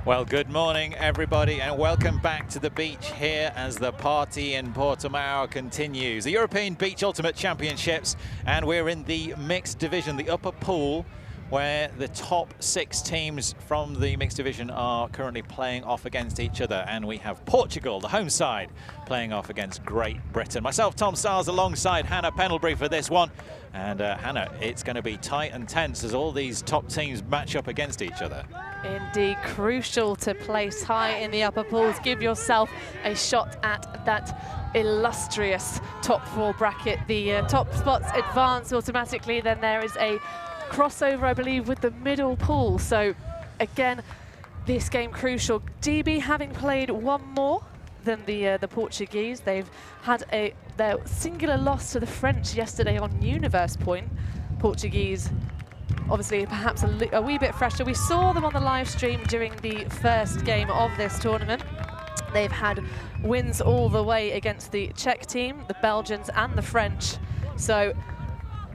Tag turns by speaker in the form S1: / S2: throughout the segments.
S1: Well, good morning, everybody, and welcome back to the beach here as the party in Portimao continues. The European Beach Ultimate Championships, and we're in the mixed division, the upper pool, where the top 6 teams from the mixed division are currently playing off against each other. And we have Portugal, the home side, playing off against Great Britain. Myself, Tom Stiles, alongside Hannah Pendlebury for this one. And Hannah, it's going to be tight and tense as all these top teams match up against each other.
S2: Indeed, crucial to place high in the upper pools. Give yourself a shot at that illustrious top 4 bracket. The top spots advance automatically. Then there is a crossover, I believe, with the middle pool. So again, this game crucial. GB having played one more than the Portuguese. They've had their singular loss to the French yesterday on Universe Point. Portuguese obviously perhaps a wee bit fresher. We saw them on the live stream during the first game of this tournament. They've had wins all the way against the Czech team, the Belgians and the French. So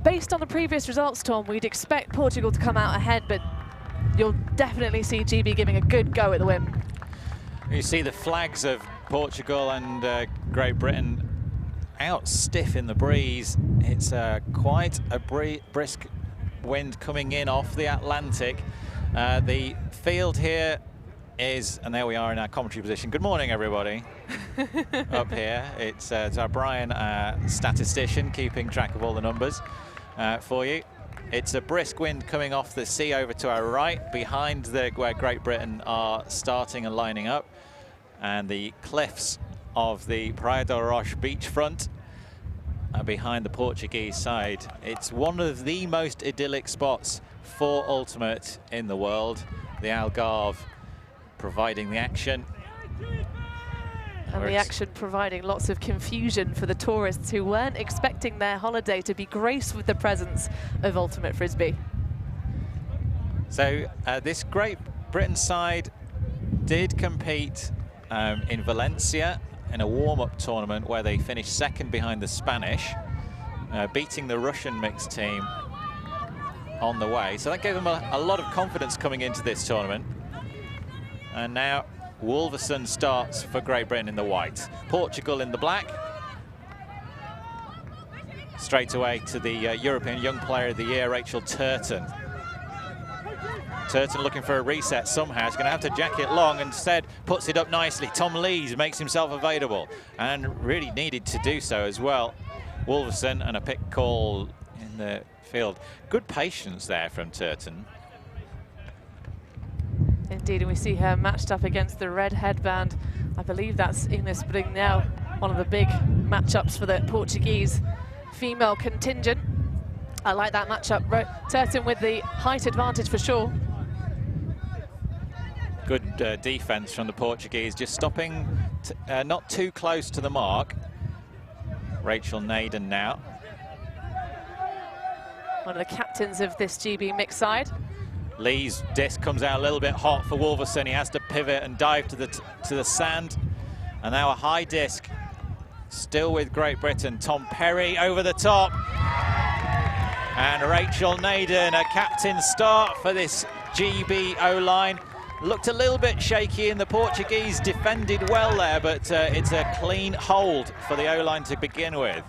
S2: based on the previous results, Tom, we'd expect Portugal to come out ahead, but you'll definitely see GB giving a good go at the win.
S1: You see the flags of Portugal and Great Britain out stiff in the breeze. It's quite a brisk wind coming in off the Atlantic. The field here is, and there we are in our commentary position. Good morning, everybody. Up here, it's our Brian, statistician, keeping track of all the numbers for you. It's a brisk wind coming off the sea over to our right, behind where Great Britain are starting and lining up, and the cliffs of the Praia da Rocha beachfront behind the Portuguese side. It's one of the most idyllic spots for Ultimate in the world. The Algarve providing the action.
S2: And the action providing lots of confusion for the tourists who weren't expecting their holiday to be graced with the presence of Ultimate Frisbee.
S1: So this Great Britain side did compete in Valencia in a warm-up tournament where they finished second behind the Spanish, beating the Russian mixed team on the way. So that gave them a lot of confidence coming into this tournament. And now Wolverson starts for Great Britain in the white, Portugal in the black. Straight away to the European Young Player of the Year, Rachel Turton. Turton looking for a reset somehow. He's going to have to jack it long, instead puts it up nicely. Tom Lees makes himself available and really needed to do so as well. Wolverson, and a pick call in the field. Good patience there from Turton.
S2: Indeed, and we see her matched up against the red headband. I believe that's Ines Spring now, one of the big matchups for the Portuguese female contingent. I like that matchup. Turton with the height advantage for sure.
S1: Good defense from the Portuguese, just stopping not too close to the mark. Rachel Naden now.
S2: One of the captains of this GB mixed side.
S1: Lee's disc comes out a little bit hot for Wolverson. He has to pivot and dive to the sand. And now a high disc, still with Great Britain. Tom Perry over the top. And Rachel Naden, a captain start for this GB O-line. Looked a little bit shaky, and the Portuguese defended well there, but it's a clean hold for the O-line to begin with.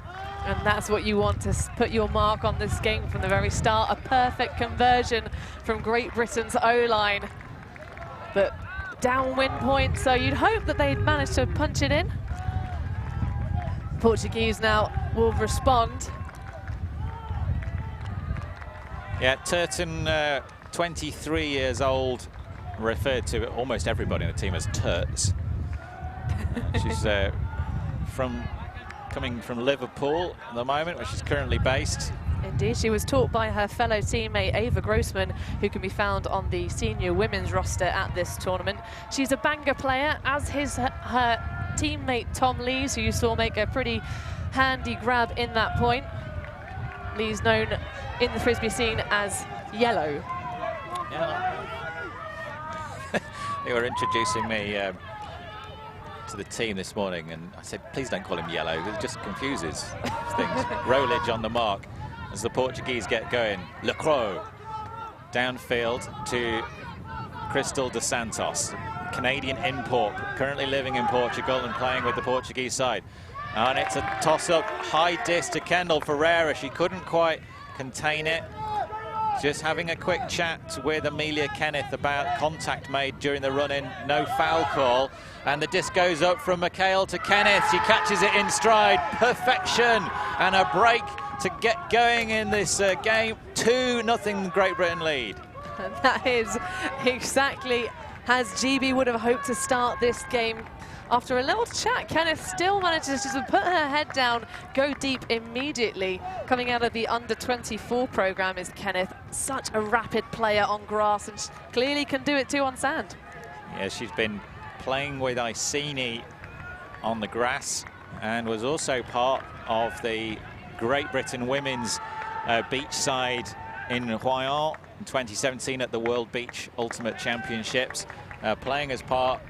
S2: And that's what you want to put your mark on this game from the very start. A perfect conversion from Great Britain's O-line. But downwind point, so you'd hope that they'd manage to punch it in. Portuguese now will respond.
S1: Yeah, Turton, 23 years old, referred to almost everybody in the team as Turts. She's coming from Liverpool at the moment, where she's currently based.
S2: Indeed, she was taught by her fellow teammate Ava Grossman, who can be found on the senior women's roster at this tournament. She's a banger player, as is her teammate Tom Lees, who you saw make a pretty handy grab in that point. Lees known in the Frisbee scene as Yellow.
S1: Yeah. They were introducing me to the team this morning, and I said, please don't call him Yellow, it just confuses things. Rollage on the mark as the Portuguese get going. Le Croix downfield to Crystal dos Santos, Canadian import, currently living in Portugal and playing with the Portuguese side. And it's a toss-up, high disc to Kendall Ferreira. She couldn't quite contain it. Just having a quick chat with Amelia Kenneth about contact made during the run-in, no foul call. And the disc goes up from McHale to Kenneth. She catches it in stride, perfection, and a break to get going in this game. 2-0 Great Britain lead.
S2: And that is exactly as GB would have hoped to start this game. After a little chat, Kenneth still manages to put her head down, go deep immediately. Coming out of the under-24 program is Kenneth. Such a rapid player on grass, and clearly can do it too on sand.
S1: Yeah, she's been playing with Iceni on the grass and was also part of the Great Britain women's beach side in Royan in 2017 at the World Beach Ultimate Championships, playing as part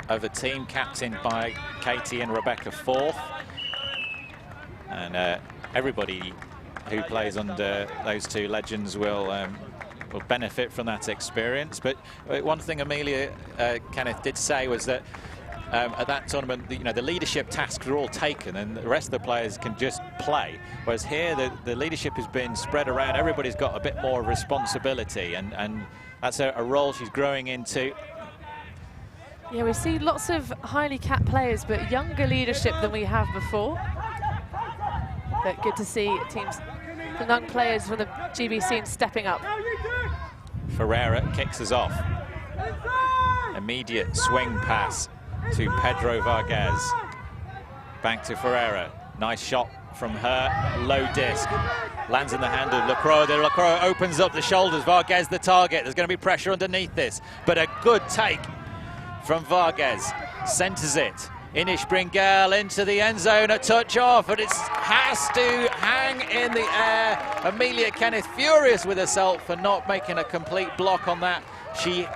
S1: of a team captained by Katie and Rebecca Forth. And everybody who plays under those two legends will benefit from that experience. But one thing Amelia Kenneth did say was that at that tournament, the leadership tasks are all taken and the rest of the players can just play. Whereas here, the leadership has been spread around. Everybody's got a bit more responsibility, and that's a role she's growing into.
S2: Yeah, we see lots of highly capped players, but younger leadership than we have before. But good to see teams, the young players from the GB scene stepping up.
S1: Ferreira kicks us off. Immediate swing pass to Pedro Vargas. Back to Ferreira. Nice shot from her. Low disc. Lands in the hand of Lacroix. Lacroix opens up the shoulders. Vargas the target. There's going to be pressure underneath this. But a good take from Vargas. Centers it. Inish Bringel into the end zone. A touch off. And it has to hang in the air. Amelia Kenneth furious with herself for not making a complete block on that. She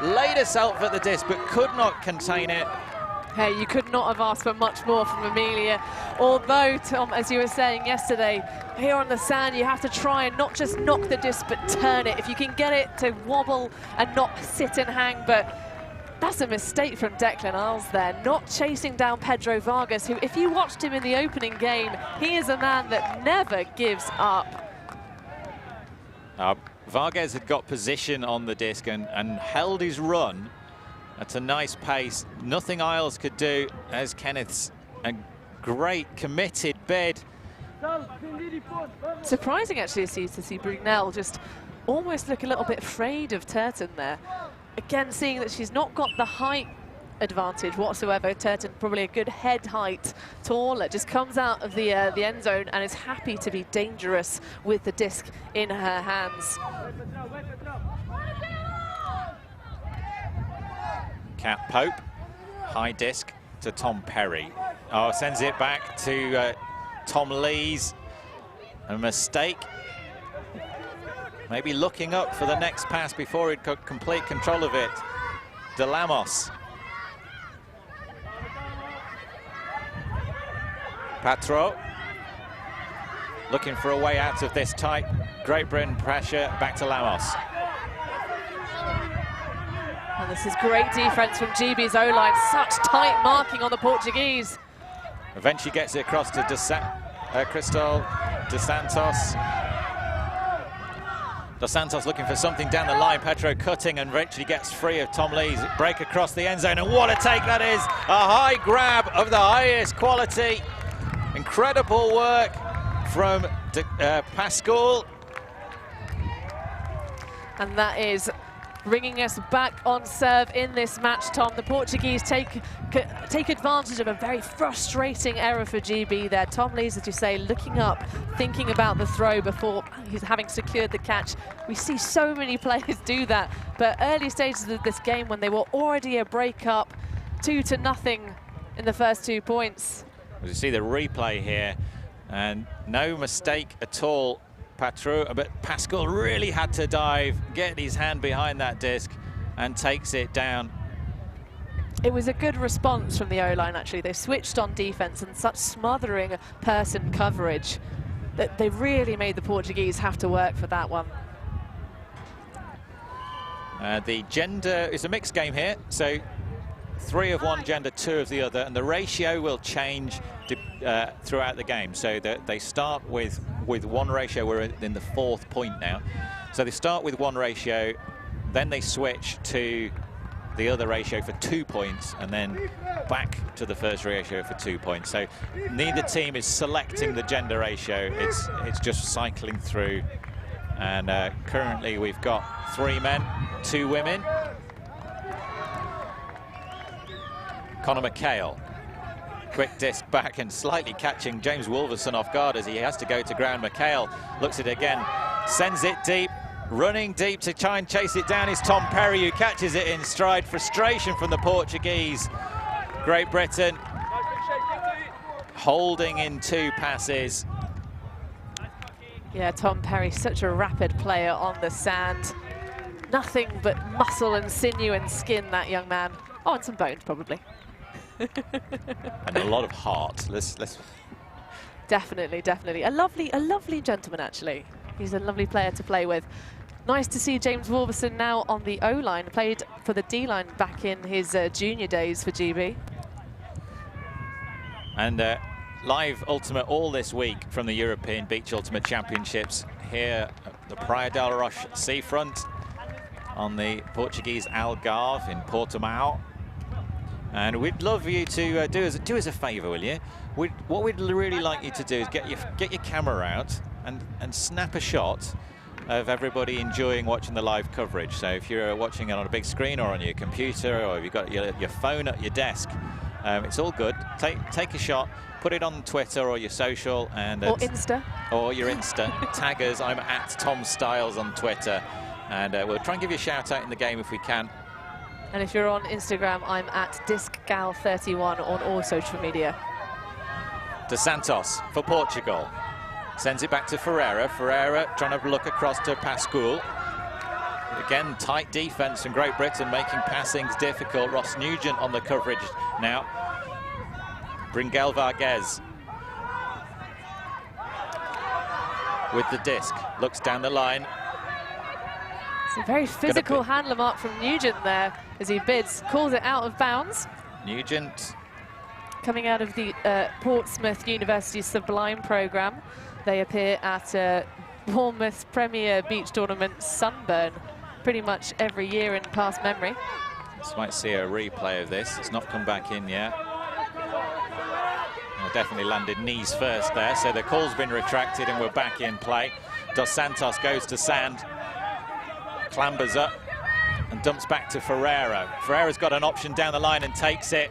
S1: laid herself at the disc but could not contain it.
S2: Hey, you could not have asked for much more from Amelia. Although, Tom, as you were saying yesterday, here on the sand, you have to try and not just knock the disc, but turn it. If you can get it to wobble and not sit and hang, but that's a mistake from Declan Isles there, not chasing down Pedro Vargas, who, if you watched him in the opening game, he is a man that never gives up.
S1: Vargas had got position on the disc and held his run at a nice pace. Nothing Isles could do, as Kenneth's a great committed bid.
S2: Surprising actually to see Brunel just almost look a little bit afraid of Turton there. Again, seeing that she's not got the height advantage whatsoever. Turton probably a good head height taller, just comes out of the end zone and is happy to be dangerous with the disc in her hands.
S1: Kat Pope, high disc to Tom Perry. Oh, sends it back to Tom Lees. A mistake. Maybe looking up for the next pass before he'd got complete control of it. De Lamos. Patro. Looking for a way out of this tight Great Britain pressure. Back to Lamos.
S2: And this is great defense from GB's O-line. Such tight marking on the Portuguese.
S1: Eventually gets it across to Crystal dos Santos. Dos Santos looking for something down the line. Petro cutting and eventually gets free of Tom Lees. Break across the end zone, and what a take that is. A high grab of the highest quality. Incredible work from Pascal.
S2: And that is bringing us back on serve in this match, Tom. The Portuguese take advantage of a very frustrating error for GB there. Tom Lees, as you say, looking up, thinking about the throw before he's having secured the catch. We see so many players do that, but early stages of this game when they were already a break up, 2-0 in the first 2 points.
S1: As you see the replay here, and no mistake at all. But Pascal really had to dive, get his hand behind that disc, and takes it down.
S2: It was a good response from the O-line, actually. They switched on defense and such smothering person coverage that they really made the Portuguese have to work for that one.
S1: The gender is a mixed game here, so 3 of one gender, 2 of the other, and the ratio will change throughout the game. So they start with 1 ratio. We're in the 4th point now. So they start with 1 ratio, then they switch to the other ratio for 2 points, and then back to the first ratio for 2 points. So neither team is selecting the gender ratio. It's just cycling through. And currently we've got 3 men, 2 women. Conor McHale, quick disc back and slightly catching James Wolverson off guard as he has to go to ground. McHale looks at it again, sends it deep, running deep to try and chase it down is Tom Perry, who catches it in stride. Frustration from the Portuguese. Great Britain holding in 2 passes.
S2: Yeah, Tom Perry, such a rapid player on the sand. Nothing but muscle and sinew and skin, that young man. Oh, and some bones, probably.
S1: And a lot of heart. Let's
S2: Definitely, definitely. A lovely gentleman, actually. He's a lovely player to play with. Nice to see James Wolverson now on the O-line. Played for the D-line back in his junior days for GB.
S1: And live Ultimate all this week from the European Beach Ultimate Championships here at the Praia da Rocha seafront on the Portuguese Algarve in Portimao. And we'd love you to do us a favour, will you? What we'd really like you to do is get your camera out and snap a shot of everybody enjoying watching the live coverage. So if you're watching it on a big screen or on your computer, or if you've got your phone at your desk, it's all good. Take a shot, put it on Twitter or your social, and
S2: or Insta.
S1: Or your Insta. Tag us. I'm at Tom Styles on Twitter, and we'll try and give you a shout out in the game if we can.
S2: And if you're on Instagram, I'm at DiscGal31 on all social media.
S1: Dos Santos for Portugal. Sends it back to Ferreira. Ferreira trying to look across to Pascual. Again, tight defence from Great Britain, making passings difficult. Ross Nugent on the coverage now. Bringel Vargas with the disc. Looks down the line.
S2: It's a very physical handler mark from Nugent there as he bids, calls it out of bounds.
S1: Nugent.
S2: Coming out of the Portsmouth University Sublime programme. They appear at Bournemouth's premier beach tournament, Sunburn, pretty much every year in past memory.
S1: Just might see a replay of this. It's not come back in yet. Definitely landed knees first there, so the call's been retracted and we're back in play. Dos Santos goes to sand, clambers up and dumps back to Ferreira. Ferreira's got an option down the line and takes it.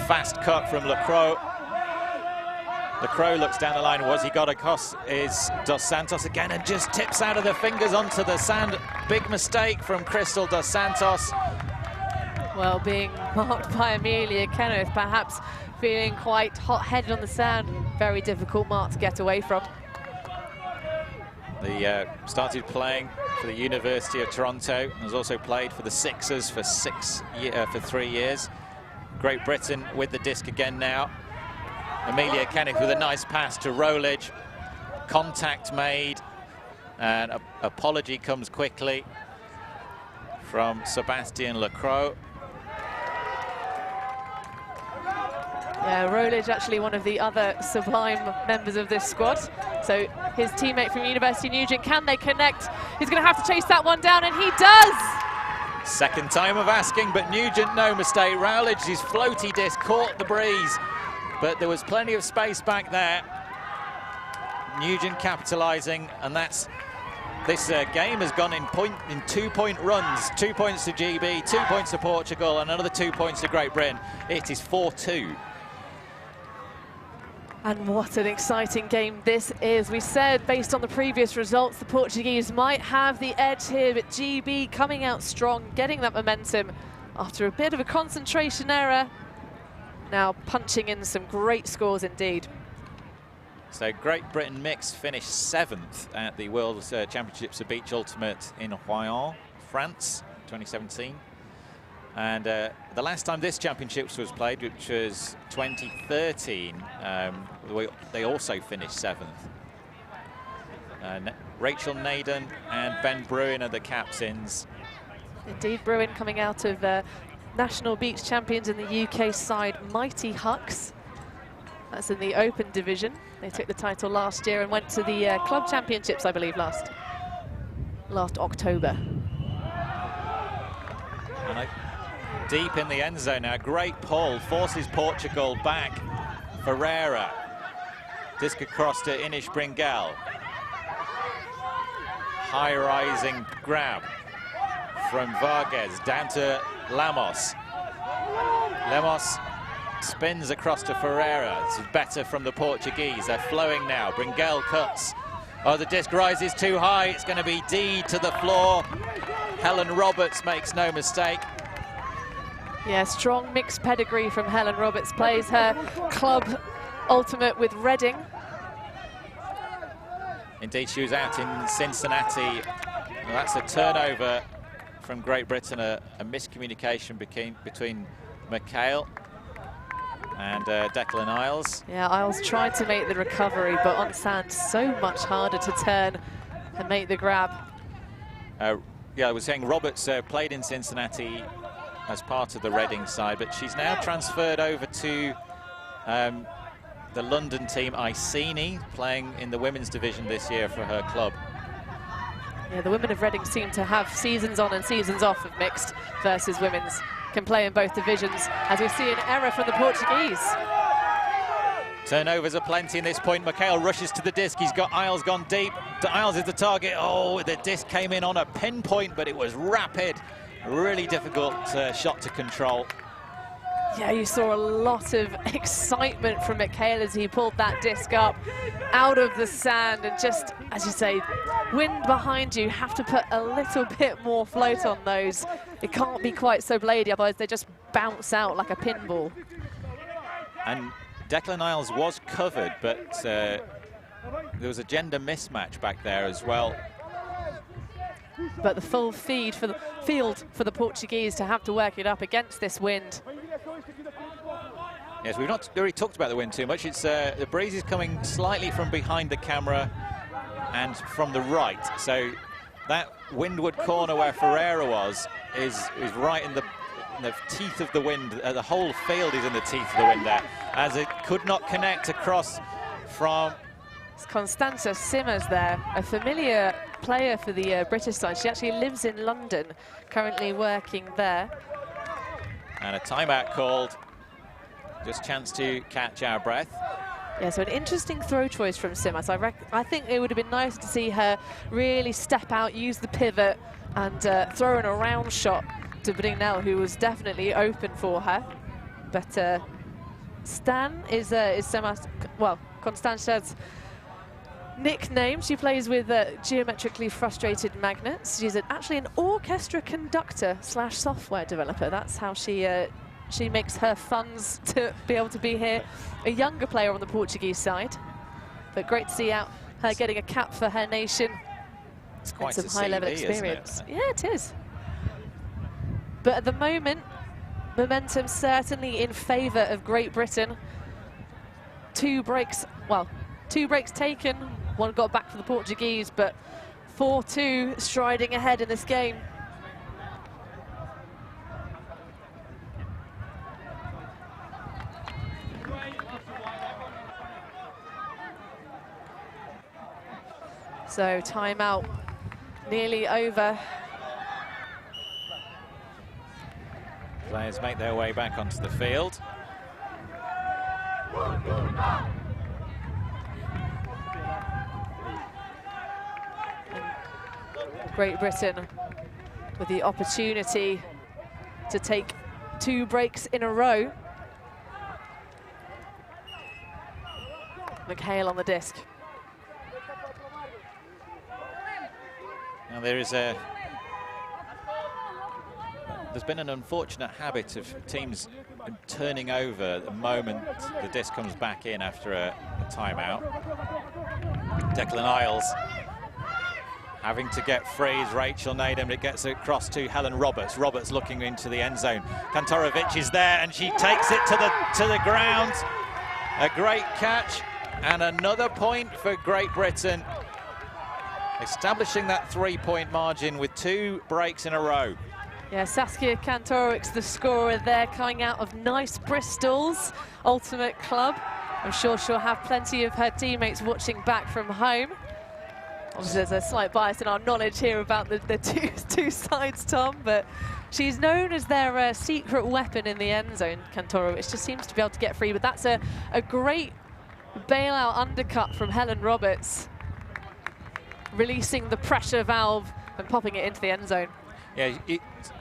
S1: Fast cut from Lacroix. Lacroix looks down the line. Was he got across is Dos Santos again and just tips out of the fingers onto the sand. Big mistake from Crystal Dos Santos.
S2: Well, being marked by Amelia Kenneth, perhaps feeling quite hot-headed on the sand. Very difficult mark to get away from.
S1: They started playing for the University of Toronto. Has also played for the Sixers for 3 years. Great Britain with the disc again now. Amelia Kenneth with a nice pass to Rolich. Contact made, and apology comes quickly from Sebastian Lacroix.
S2: Yeah, Rolich actually one of the other Sublime members of this squad. So his teammate from University Nugent, can they connect? He's going to have to chase that one down, and he does!
S1: Second time of asking, but Nugent, no mistake. Rowledge, his floaty disc caught the breeze, but there was plenty of space back there. Nugent capitalising, and that's this game has gone in 2-point runs. 2 points to GB, 2 points to Portugal, and another 2 points to Great Britain. It is 4-2.
S2: And what an exciting game this is. We said, based on the previous results, the Portuguese might have the edge here, but GB coming out strong, getting that momentum after a bit of a concentration error. Now punching in some great scores indeed.
S1: So Great Britain mixed finished 7th at the World Championships of Beach Ultimate in Royan, France, 2017. And the last time this championships was played, which was 2013, they also finished 7th. Rachel Naden and Ben Bruin are the captains
S2: Indeed, Bruin coming out of national beach champions in the UK side, Mighty Hucks. That's in the open division. They took the title last year and went to the club championships, I believe, last October.
S1: And deep in the end zone now, great pull, forces Portugal back. Ferreira, disc across to Inish Bringel. High rising grab from Vargas down to Lemos. Lemos spins across to Ferreira. This is better from the Portuguese. They're flowing now. Bringel cuts. Oh, the disc rises too high. It's going to be D to the floor. Helen Roberts makes no mistake.
S2: Yeah, strong mixed pedigree from Helen Roberts. Plays her club ultimate with Reading.
S1: Indeed, she was out in Cincinnati. Well, that's a turnover from Great Britain, a miscommunication between McHale and Declan Isles.
S2: Yeah, Isles tried to make the recovery, but on sand, so much harder to turn and make the grab.
S1: Yeah, I was saying Roberts played in Cincinnati as part of the Reading side, but she's now transferred over to the London team, Iceni, playing in the women's division this year for her club.
S2: Yeah, the women of Reading seem to have seasons on and seasons off of mixed versus women's. Can play in both divisions, as we see an error from the Portuguese.
S1: Turnovers are plenty in this point. McHale rushes to the disc. He's got Isles gone deep. Isles is the target. Oh, the disc came in on a pinpoint, but it was rapid. Really difficult shot to control.
S2: Yeah, you saw a lot of excitement from McHale as he pulled that disc up out of the sand, and just, as you say, wind behind you, have to put a little bit more float on those. It can't be quite so blady, otherwise they just bounce out like a pinball. And
S1: Declan Isles was covered, but there was a gender mismatch back there as well.
S2: But the full field for the Portuguese to have to work it up against this wind.
S1: Yes, we've not really talked about the wind too much. It's the breeze is coming slightly from behind the camera and from the right. So that windward corner where Ferreira was is right in the teeth of the wind. The whole field is in the teeth of the wind there, as it could not connect across from...
S2: It's Constanza Simmers there, a familiar player for the British side. She actually lives in London, currently working there.
S1: And a timeout called. Just chance to catch our breath.
S2: Yeah, so an interesting throw choice from Simmers. I think it would have been nice to see her really step out, use the pivot, and throw an around shot to Brinell, who was definitely open for her. But Stan is Simmers, well, Constanza's nickname. She plays with geometrically frustrated magnets. She's actually an orchestra conductor / software developer. That's how she makes her funds to be able to be here. A younger player on the Portuguese side, but great to see her getting a cap for her nation.
S1: It's quite
S2: some high-level experience.
S1: Isn't it?
S2: Yeah, it is. But at the moment, momentum certainly in favour of Great Britain. Two breaks taken. One got back for the Portuguese, but 4-2 striding ahead in this game. So timeout nearly over.
S1: Players make their way back onto the field.
S2: Great Britain with the opportunity to take 2 breaks in a row. McHale on the disc.
S1: Now there's been an unfortunate habit of teams turning over the moment the disc comes back in after a timeout. Declan Isles having to get free is Rachel Nadem. It gets it across to Helen Roberts. Roberts looking into the end zone. Kantorovic is there and she takes it to the ground. A great catch and another point for Great Britain, establishing that 3-point margin with 2 breaks in a row.
S2: Yeah, Saskia Kantorowicz, the scorer there, coming out of Nice Bristol's Ultimate Club. I'm sure she'll have plenty of her teammates watching back from home. Obviously, there's a slight bias in our knowledge here about the two sides, Tom, but she's known as their secret weapon in the end zone, Kantorowicz. Just seems to be able to get free, but that's a great bailout undercut from Helen Roberts, releasing the pressure valve and popping it into the end zone.
S1: Yeah,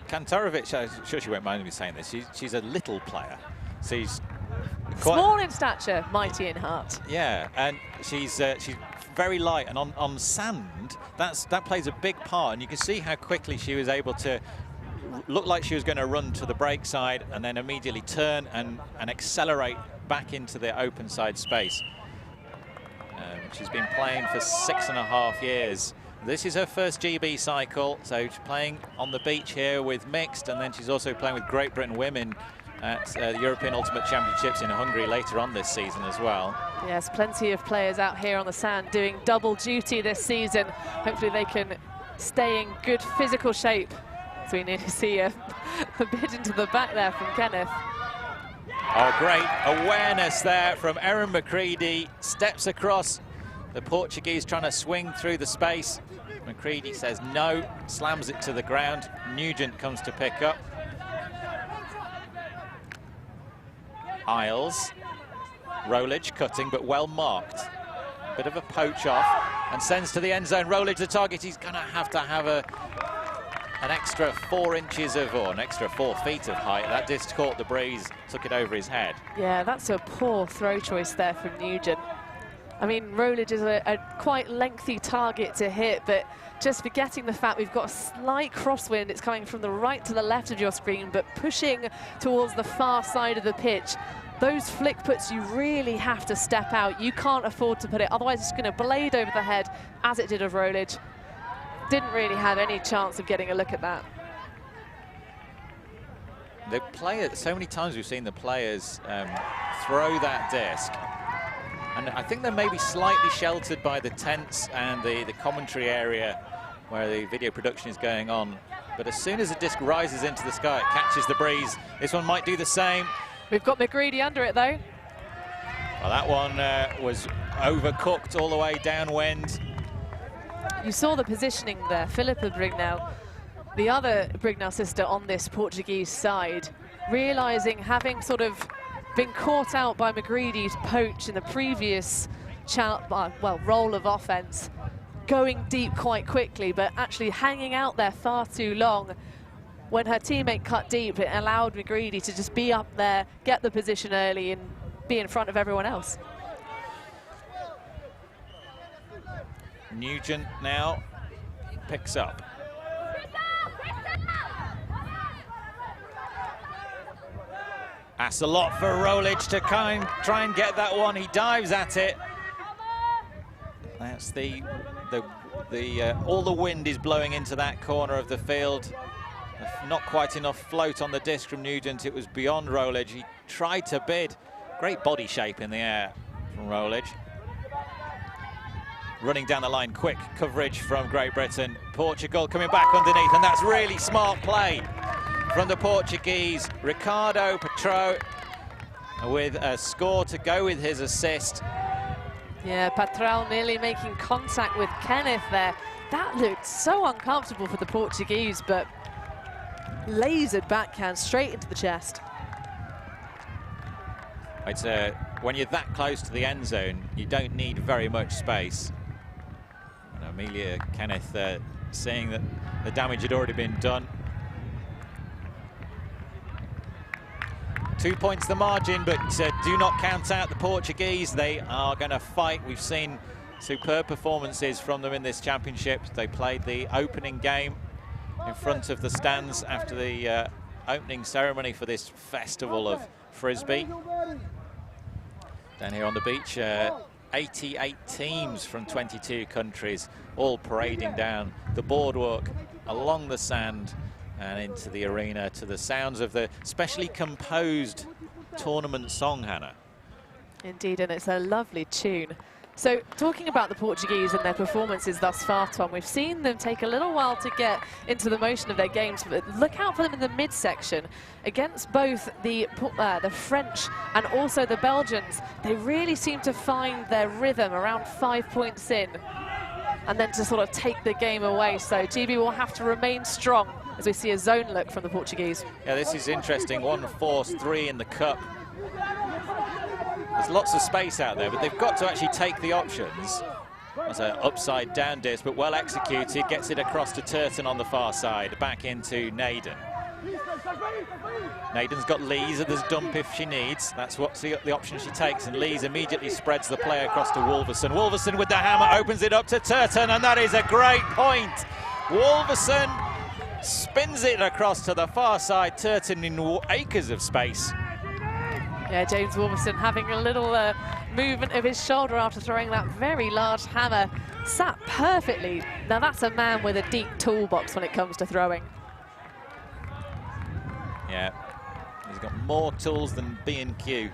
S1: Kantorowicz, I'm sure she won't mind me saying this, she's a little player. She's quite
S2: small in stature, mighty in heart.
S1: Yeah, and she's very light, and on sand, that plays a big part, and you can see how quickly she was able to look like she was going to run to the break side and then immediately turn and accelerate back into the open side space. She's been playing for 6.5 years. This is her first GB cycle, so she's playing on the beach here with mixed, and then she's also playing with Great Britain women at the European Ultimate Championships in Hungary later on this season as well.
S2: Yes, plenty of players out here on the sand doing double duty this season. Hopefully they can stay in good physical shape. So we nearly see a bit into the back there from Kenneth.
S1: Oh, great awareness there from Erin McCready. Steps across, the Portuguese trying to swing through the space. McCready says no, slams it to the ground. Nugent comes to pick up. Isles, Rolich cutting, but well marked. Bit of a poach off, and sends to the end zone. Rolich the target. He's going to have an extra 4 inches of, or an extra 4 feet of height. That disc caught the breeze, took it over his head. Yeah,
S2: that's a poor throw choice there from Nugent. I mean, Rolich is a quite lengthy target to hit, but just forgetting the fact we've got a slight crosswind. It's coming from the right to the left of your screen, but pushing towards the far side of the pitch. Those flick puts, you really have to step out. You can't afford to put it, otherwise it's going to blade over the head, as it did of Rolich. Didn't really have any chance of getting a look at that.
S1: The player, so many times we've seen the players throw that disc, and I think they're maybe slightly sheltered by the tents and the commentary area where the video production is going on. But as soon as the disc rises into the sky, it catches the breeze. This one might do the same.
S2: We've got McGreedy under it, though.
S1: Well, that one was overcooked all the way downwind.
S2: You saw the positioning there. Philippa Brignell, the other Brignell sister on this Portuguese side, realising, having sort of been caught out by McGreedy's poach in the previous role of offence, going deep quite quickly, but actually hanging out there far too long. When her teammate cut deep, it allowed McGreedy to just be up there, get the position early, and be in front of everyone else.
S1: Nugent now picks up. That's a lot for Rolich to try and get that one. He dives at it. That's all the wind is blowing into that corner of the field. Not quite enough float on the disc from Nugent. It was beyond Rolich. He tried to bid. Great body shape in the air from Rolich. Running down the line, quick coverage from Great Britain. Portugal coming back underneath, and that's really smart play from the Portuguese. Ricardo Patro with a score to go with his assist.
S2: Yeah, Patral nearly making contact with Kenneth there. That looked so uncomfortable for the Portuguese, but lasered backhand straight into the chest.
S1: It's when you're that close to the end zone, you don't need very much space. And Amelia Kenneth seeing that the damage had already been done. 2 points the margin, but do not count out the Portuguese. They are going to fight. We've seen superb performances from them in this championship. They played the opening game in front of the stands after the opening ceremony for this festival of Frisbee. Down here on the beach, 88 teams from 22 countries, all parading down the boardwalk, along the sand, and into the arena to the sounds of the specially composed tournament song, Hannah.
S2: Indeed, and it's a lovely tune. So talking about the Portuguese and their performances thus far, Tom, we've seen them take a little while to get into the motion of their games, but look out for them in the midsection. Against both the French and also the Belgians, they really seem to find their rhythm around 5 points in and then to sort of take the game away. So GB will have to remain strong as we see a zone look from the Portuguese.
S1: Yeah, this is interesting. 1 force, 3 in the cup. There's lots of space out there, but they've got to actually take the options. That's an upside down disc, but well executed. Gets it across to Turton on the far side, back into Naden. Naden's got Lees at this dump if she needs. That's what's the option she takes, and Lees immediately spreads the play across to Wolverson. Wolverson with the hammer opens it up to Turton, and that is a great point. Wolverson spins it across to the far side. Turton in acres of space.
S2: Yeah, James Wolverson having a little movement of his shoulder after throwing that very large hammer. Sat perfectly. Now that's a man with a deep toolbox when it comes to throwing.
S1: Yeah, he's got more tools than B&Q.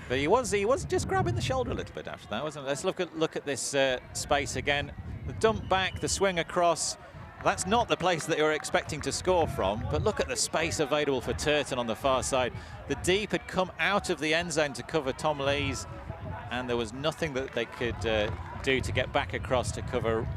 S1: But he was just grabbing the shoulder a little bit after that, wasn't it? Let's look at this space again. The dump back, the swing across. That's not the place that you're expecting to score from, but look at the space available for Turton on the far side. The deep had come out of the end zone to cover Tom Lees, and there was nothing that they could do to get back across to cover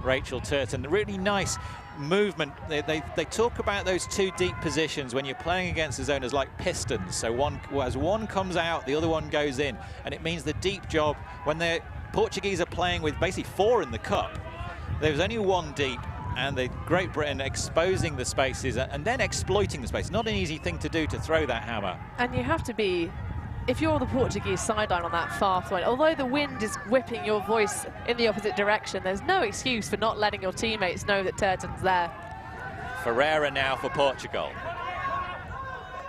S1: Rachel Turton. Really nice movement. They talk about those 2 deep positions when you're playing against the zone as like pistons. So as one comes out, the other one goes in, and it means the deep job. When the Portuguese are playing with basically 4 in the cup, there was only 1 deep, and the Great Britain exposing the spaces and then exploiting the space. Not an easy thing to do, to throw that hammer.
S2: And you have to be, if you're the Portuguese sideline on that far point, although the wind is whipping your voice in the opposite direction, there's no excuse for not letting your teammates know that Turton's there.
S1: Ferreira now for Portugal.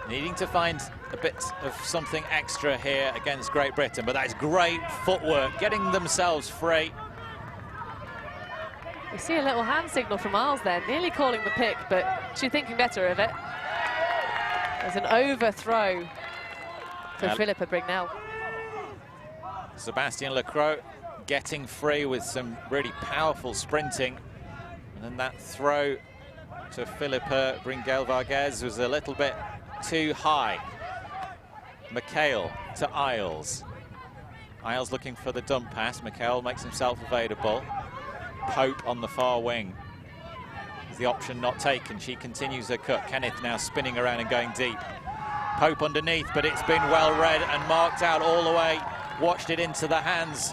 S1: Needing to find a bit of something extra here against Great Britain, but that's great footwork, getting themselves free.
S2: We see a little hand signal from Miles there, nearly calling the pick, but she's thinking better of it. There's an overthrow for Philippa Brignell.
S1: Sebastian Lecroix getting free with some really powerful sprinting. And then that throw to Philippa Brignell-Vargas was a little bit too high. McHale to Isles. Isles looking for the dump pass. McHale makes himself available. Pope on the far wing. Is the option not taken? She continues her cut. Kenneth now spinning around and going deep. Pope underneath, but it's been well read and marked out all the way. Watched it into the hands.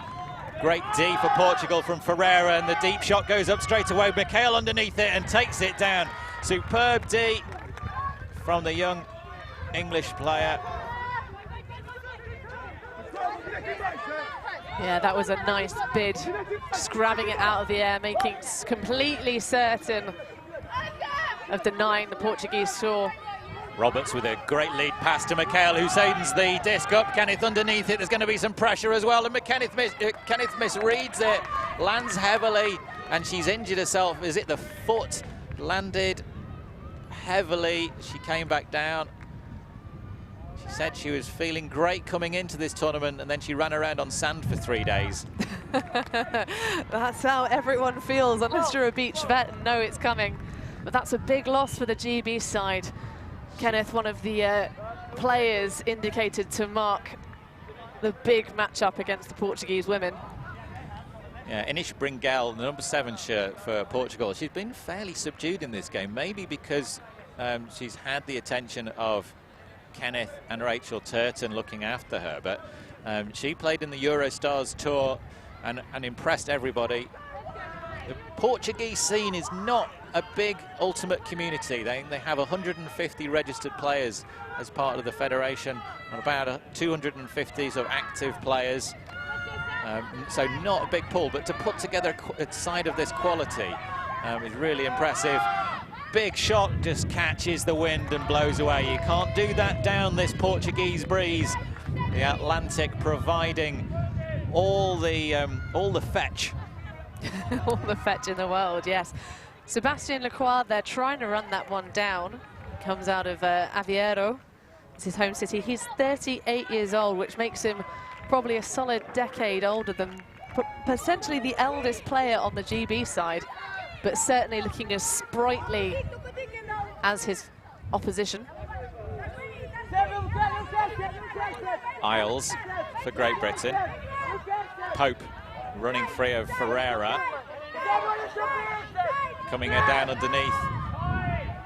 S1: Great D for Portugal from Ferreira, and the deep shot goes up straight away. McHale underneath it and takes it down. Superb D from the young English player.
S2: Yeah, that was a nice bid, just grabbing it out of the air, making completely certain of denying the Portuguese score.
S1: Roberts with a great lead pass to McHale, who sends the disc up. Kenneth underneath it. There's going to be some pressure as well, and Kenneth misreads it, lands heavily, and she's injured herself. Is it the foot? Landed heavily. She came back down. She said she was feeling great coming into this tournament, and then she ran around on sand for 3 days.
S2: That's how everyone feels, unless you're a beach vet and know it's coming. But that's a big loss for the GB side. Kenneth, one of the players indicated to mark the big matchup against the Portuguese women.
S1: Yeah, Inish Brignell, the number 7 shirt for Portugal. She's been fairly subdued in this game, maybe because she's had the attention of Kenneth and Rachel Turton looking after her, but she played in the Eurostars tour and impressed everybody. The Portuguese scene is not a big ultimate community. They have 150 registered players as part of the federation, and about 250 sort of active players. So not a big pool, but to put together a side of this quality is really impressive. Big shot just catches the wind and blows away. You can't do that down this Portuguese breeze. The Atlantic providing all the fetch.
S2: All the fetch in the world, yes. Sebastian Lecroix, they're trying to run that one down. Comes out of Aveiro. It's his home city. He's 38 years old, which makes him probably a solid decade older than potentially the eldest player on the GB side, but certainly looking as sprightly as his opposition.
S1: Isles for Great Britain. Pope running free of Ferreira. Coming her down underneath.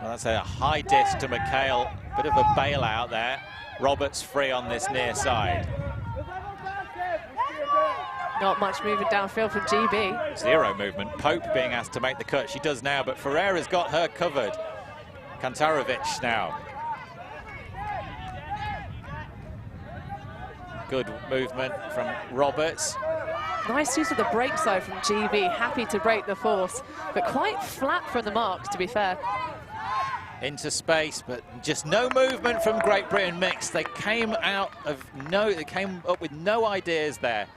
S1: Well, that's a high disc to McHale. Bit of a bailout there. Roberts free on this near side.
S2: Not much movement downfield from GB.
S1: Zero movement. Pope being asked to make the cut. She does now, but Ferreira's got her covered. Kantarovic now. Good movement from Roberts.
S2: Nice use of the brake side from GB. Happy to break the force, but quite flat from the marks, to be fair.
S1: Into space, but just no movement from Great Britain mixed. They came up with no ideas there.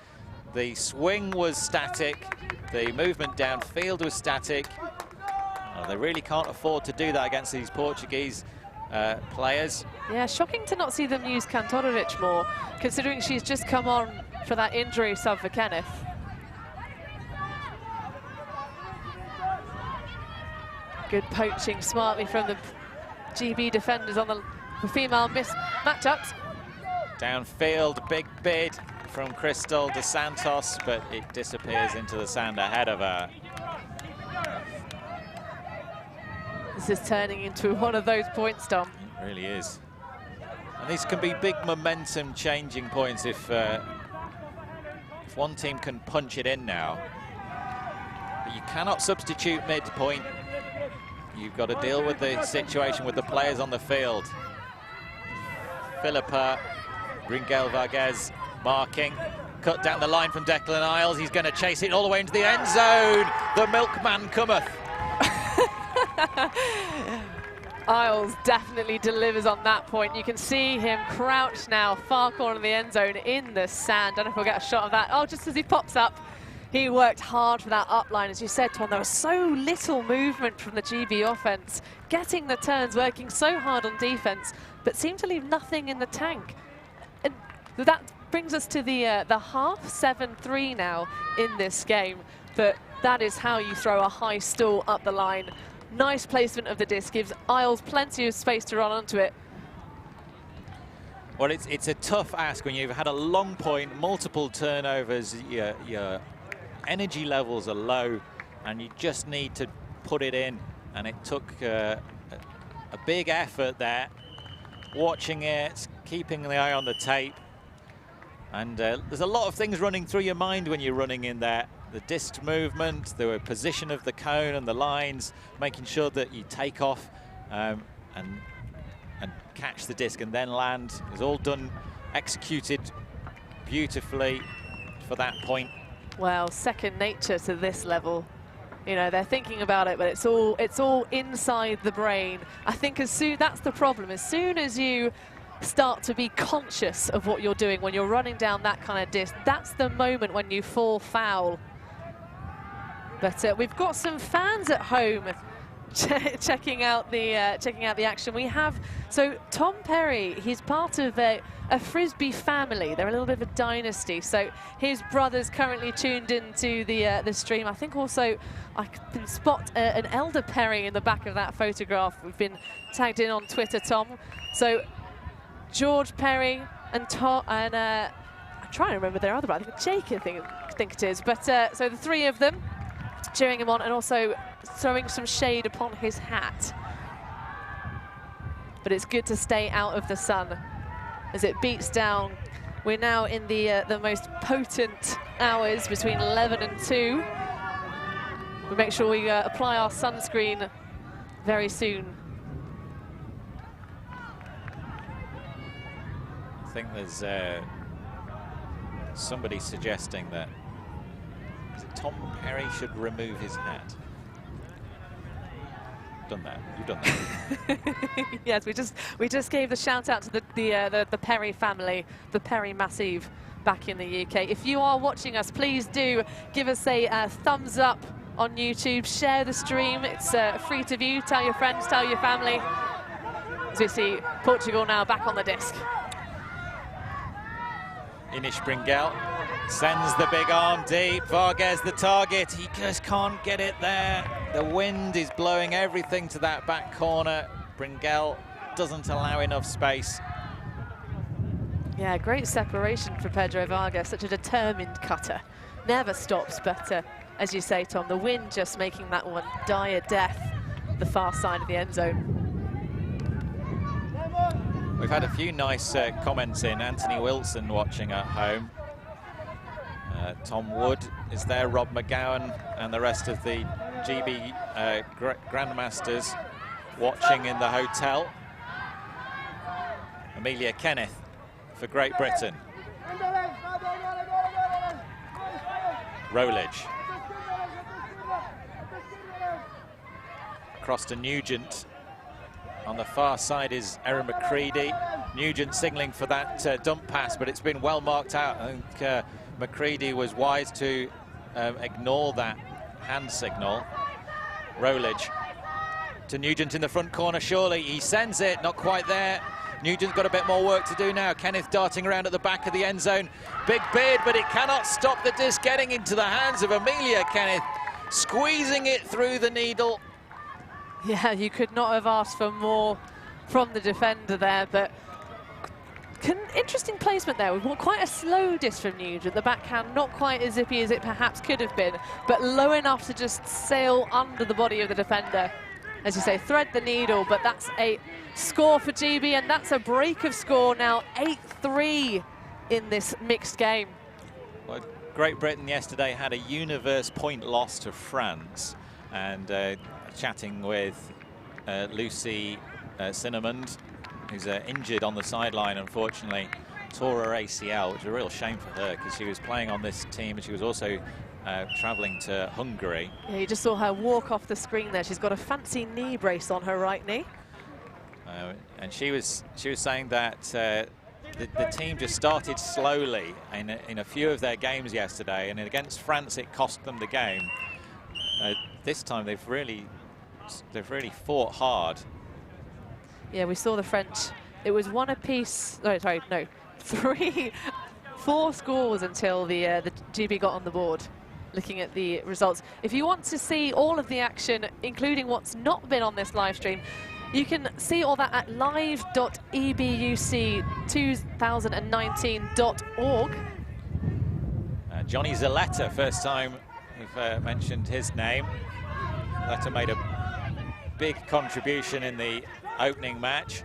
S1: The swing was static. The movement downfield was static. Oh, they really can't afford to do that against these Portuguese players.
S2: Yeah, shocking to not see them use Kantarovic more, considering she's just come on for that injury sub for Kenneth. Good poaching smartly from the GB defenders on the female matchups.
S1: Downfield, big bid from Crystal dos Santos, but it disappears into the sand ahead of her.
S2: This is turning into one of those points, Dom.
S1: It really is. And these can be big momentum changing points if one team can punch it in now. But you cannot substitute midpoint. You've got to deal with the situation with the players on the field. Philippa, Ringel Vargas marking. Cut down the line from Declan Isles. He's going to chase it all the way into the end zone. The milkman cometh.
S2: Isles definitely delivers on that point. You can see him crouched now, far corner of the end zone in the sand. Don't know if we'll get a shot of that. Oh, just as he pops up, he worked hard for that up line. As you said, Tom, there was so little movement from the GB offense, getting the turns, working so hard on defense, but seemed to leave nothing in the tank. And that brings us to the half, 7-3 now in this game. But that is how you throw a high stall up the line. Nice placement of the disc, gives Isles plenty of space to run onto it.
S1: Well, it's a tough ask when you've had a long point, multiple turnovers, your energy levels are low, and you just need to put it in. And it took a big effort there, watching it, keeping the eye on the tape. And there's a lot of things running through your mind when you're running in there. The disc movement, the position of the cone and the lines, making sure that you take off and catch the disc and then land. It's all done, executed beautifully for that point.
S2: Well, second nature to this level. You know, they're thinking about it, but it's all inside the brain. I think that's the problem. As soon as you start to be conscious of what you're doing when you're running down that kind of disc, that's the moment when you fall foul. But we've got some fans at home checking out the action. We have, so Tom Perry, he's part of a Frisbee family. They're a little bit of a dynasty. So his brother's currently tuned into the stream. I think also I can spot an Elder Perry in the back of that photograph. We've been tagged in on Twitter, Tom. So George Perry and Tom, and I'm trying to remember their other brother. Jake, I think it is. But so the three of them cheering him on and also throwing some shade upon his hat. But it's good to stay out of the sun as it beats down. We're now in the most potent hours between 11 and 2. We make sure we apply our sunscreen very soon.
S1: I think there's somebody suggesting that Tom Perry should remove his hat. Done that. You've done that.
S2: Yes, we just gave the shout out to the Perry family, the Perry Massive back in the UK. If you are watching us, please do give us a thumbs up on YouTube. Share the stream. It's free to view. Tell your friends, tell your family. as we see Portugal now back on the disc.
S1: Inish Bringel sends the big arm deep. Vargas the target. He just can't get it there. The wind is blowing everything to that back corner. Bringel doesn't allow enough space.
S2: Yeah, great separation for Pedro Vargas, such a determined cutter. Never stops, but as you say, Tom, the wind just making that one die a death the far side of the end zone.
S1: We've had a few nice comments in. Anthony Wilson watching at home. Tom Wood is there, Rob McGowan, and the rest of the GB Grandmasters watching in the hotel. Amelia Kenneth for Great Britain. Rowledge. Across to Nugent. On the far side is Erin McCready. Nugent signalling for that dump pass, but it's been well marked out. I think McCready was wise to ignore that hand signal. Rowledge to Nugent in the front corner, surely. He sends it, not quite there. Nugent's got a bit more work to do now. Kenneth darting around at the back of the end zone. Big bid, but it cannot stop the disc getting into the hands of Amelia Kenneth, squeezing it through the needle.
S2: Yeah, you could not have asked for more from the defender there, but interesting placement there. We've got quite a slow disc from Nugent. The backhand not quite as zippy as it perhaps could have been, but low enough to just sail under the body of the defender. As you say, thread the needle, but that's a score for GB, and that's a break of score now, 8-3 in this mixed game.
S1: Well, Great Britain yesterday had a universe point loss to France, and chatting with Lucy Cinnamond, who's injured on the sideline, unfortunately, tore her ACL, which is a real shame for her because she was playing on this team and she was also travelling to Hungary.
S2: Yeah, you just saw her walk off the screen there. She's got a fancy knee brace on her right knee.
S1: And she was saying that the team just started slowly in a few of their games yesterday, and against France it cost them the game. This time they've really fought hard.
S2: Yeah, we saw the French. It was one apiece. Oh, sorry, no, 4 scores until the GB got on the board. Looking at the results, if you want to see all of the action, including what's not been on this live stream, you can see all that at live.ebuc2019.org.
S1: Johnny Zaletta, first time we've mentioned his name. Zaletta made a big contribution in the opening match.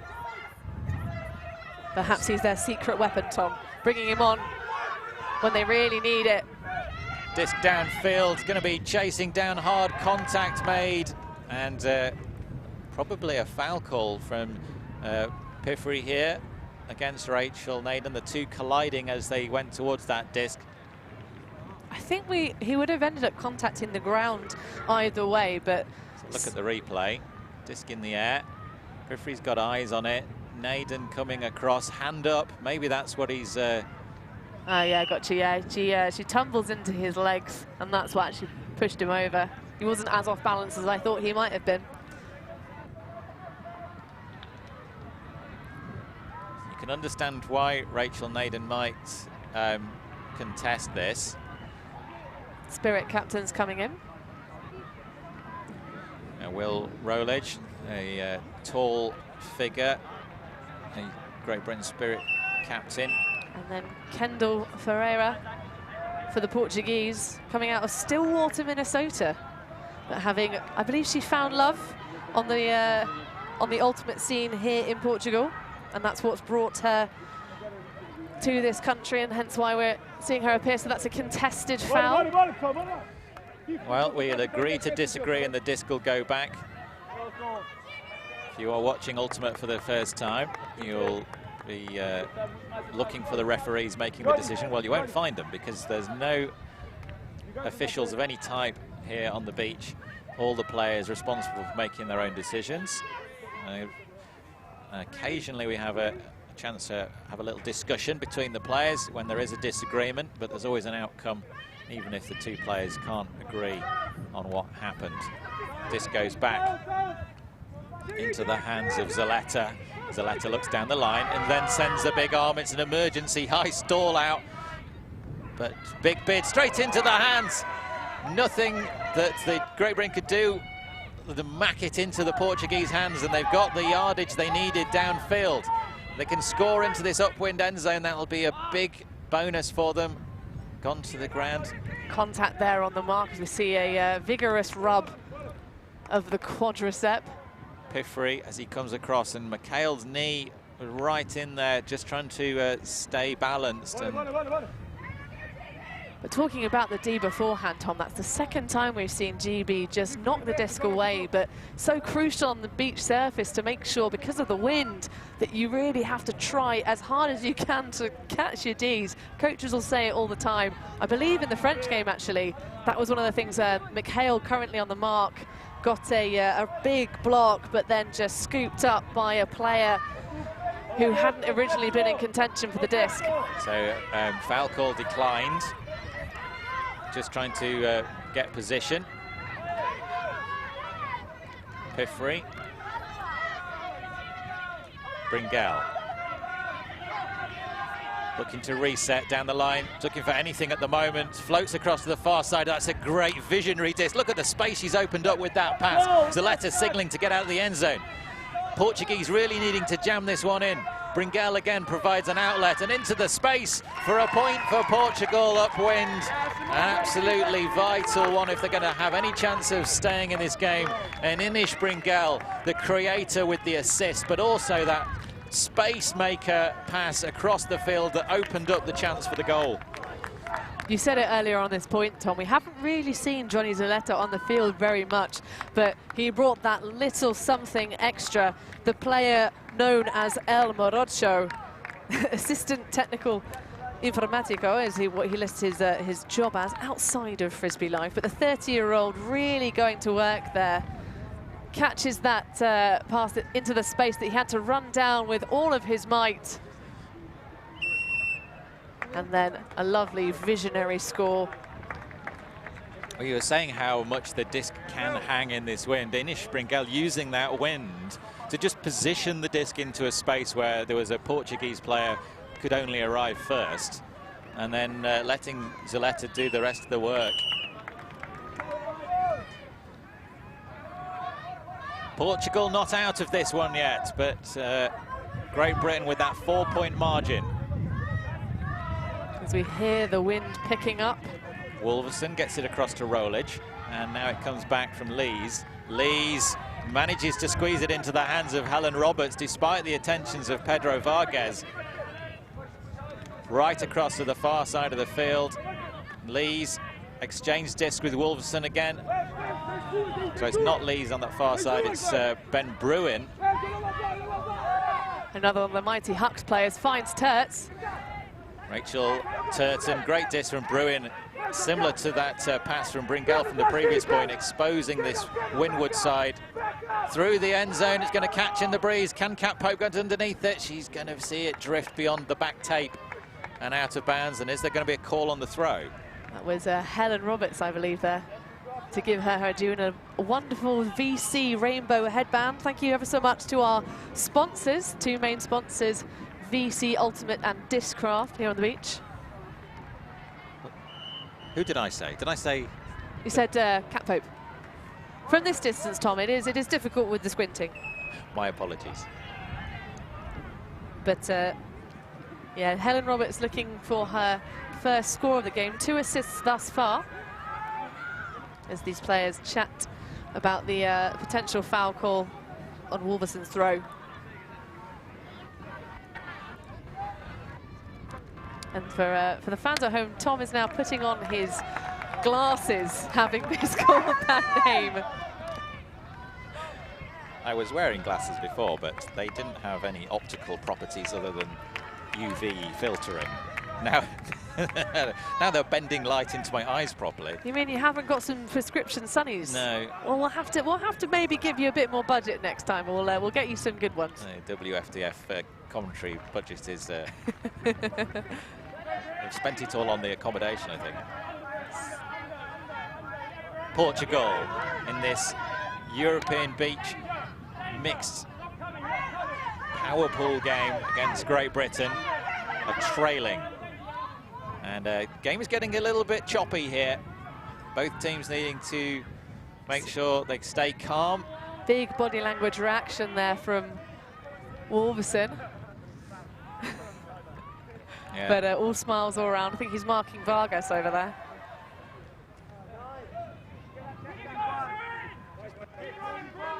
S2: Perhaps he's their secret weapon, Tom, bringing him on when they really need it.
S1: Disc downfield, going to be chasing down, hard contact made, and probably a foul call from Piffrey here against Rachel Naden, the two colliding as they went towards that disc.
S2: I think he would have ended up contacting the ground either way, but...
S1: Look at the replay. Disc in the air. Piffrey's got eyes on it. Naden coming across, hand up. Maybe that's what he's...
S2: yeah, gotcha, yeah. She tumbles into his legs, and that's what actually pushed him over. He wasn't as off balance as I thought he might have been.
S1: You can understand why Rachel Naden might contest this.
S2: Spirit captain's coming in.
S1: Will Rowledge, a tall figure, a Great Britain Spirit captain.
S2: And then Kendall Ferreira for the Portuguese, coming out of Stillwater, Minnesota. But having, I believe she found love on the ultimate scene here in Portugal. And that's what's brought her to this country, and hence why we're seeing her appear. So that's a contested foul.
S1: Well, we'll agree to disagree, and the disc will go back. If you are watching Ultimate for the first time, you'll be looking for the referees making the decision. Well, you won't find them because there's no officials of any type here on the beach. All the players responsible for making their own decisions. Occasionally we have a chance to have a little discussion between the players when there is a disagreement, but there's always an outcome even if the two players can't agree on what happened. This goes back. into the hands of Zaletta. Zaletta looks down the line and then sends the big arm. It's an emergency high stall out, but big bid straight into the hands. Nothing that the Great Britain could do to mack it into the Portuguese hands, and they've got the yardage they needed downfield. They can score into this upwind end zone. That'll be a big bonus for them. Gone to the ground.
S2: Contact there on the mark as we see a vigorous rub of the quadricep.
S1: Piffrey as he comes across, and McHale's knee right in there, just trying to stay balanced. And
S2: but talking about the D beforehand, Tom, that's the second time we've seen GB just knock the disc away, but so crucial on the beach surface to make sure, because of the wind, that you really have to try as hard as you can to catch your Ds. Coaches will say it all the time. I believe in the French game, actually, that was one of the things. McHale, currently on the mark, got a big block, but then just scooped up by a player who hadn't originally been in contention for the disc.
S1: So foul call declined. Just trying to get position. Piffrey. Bringell. Looking to reset down the line, looking for anything at the moment. Floats across to the far side. That's a great visionary disc. Look at the space she's opened up with that pass. Zaletta signaling to get out of the end zone. Portuguese really needing to jam this one in. Bringell again provides an outlet and into the space for a point for Portugal upwind. An absolutely vital one if they're going to have any chance of staying in this game. And Inish Bringell, the creator with the assist, but also that space maker pass across the field that opened up the chance for the goal.
S2: You said it earlier on this point, Tom. We haven't really seen Johnny Zaletta on the field very much, but he brought that little something extra. The player known as El Morocho, assistant technical informatico, is what he lists his job as outside of Frisbee life. But the 30-year-old really going to work there. Catches that pass into the space that he had to run down with all of his might. And then a lovely visionary score.
S1: Well, you were saying how much the disc can hang in this wind. Inish Bringell using that wind to just position the disc into a space where there was a Portuguese player could only arrive first, and then letting Zaletta do the rest of the work. Portugal not out of this one yet, but Great Britain with that 4-point margin.
S2: As we hear the wind picking up.
S1: Wolverson gets it across to Rolich, and now it comes back from Lees. Lees manages to squeeze it into the hands of Helen Roberts, despite the attentions of Pedro Vargas. Right across to the far side of the field. Lees exchange disc with Wolverson again. So it's not Lees on that far side, it's Ben Bruin.
S2: Another one of the mighty Hucks players finds Tertz.
S1: Rachel Turton, great disc from Bruin, similar to that pass from Bringell from the previous point, exposing this windward side. Through the end zone, it's going to catch in the breeze. Can Cat Pope get underneath it? She's going to see it drift beyond the back tape and out of bounds. And is there going to be a call on the throw?
S2: That was Helen Roberts, I believe, there, to give her due, and a wonderful VC rainbow headband. Thank you ever so much to our sponsors, two main sponsors, VC Ultimate and Discraft here on the beach.
S1: Who did I say? Did I say?
S2: You said Cat Pope. From this distance, Tom, it is difficult with the squinting.
S1: My apologies.
S2: But yeah, Helen Roberts looking for her first score of the game. 2 assists thus far. As these players chat about the potential foul call on Wolverson's throw. And for the fans at home, Tom is now putting on his glasses, having miscalled that name.
S1: I was wearing glasses before, but they didn't have any optical properties other than UV filtering. Now, now they're bending light into my eyes properly.
S2: You mean you haven't got some prescription sunnies?
S1: No.
S2: Well, we'll have to maybe give you a bit more budget next time. We'll get you some good ones.
S1: WFDF commentary budget is. They've spent it all on the accommodation, I think. Portugal in this European beach mixed power pool game against Great Britain, are trailing. And game is getting a little bit choppy here. Both teams needing to make sure they stay calm.
S2: Big body language reaction there from Wolverson.
S1: Yeah.
S2: But all smiles all around. I think he's marking Vargas over there.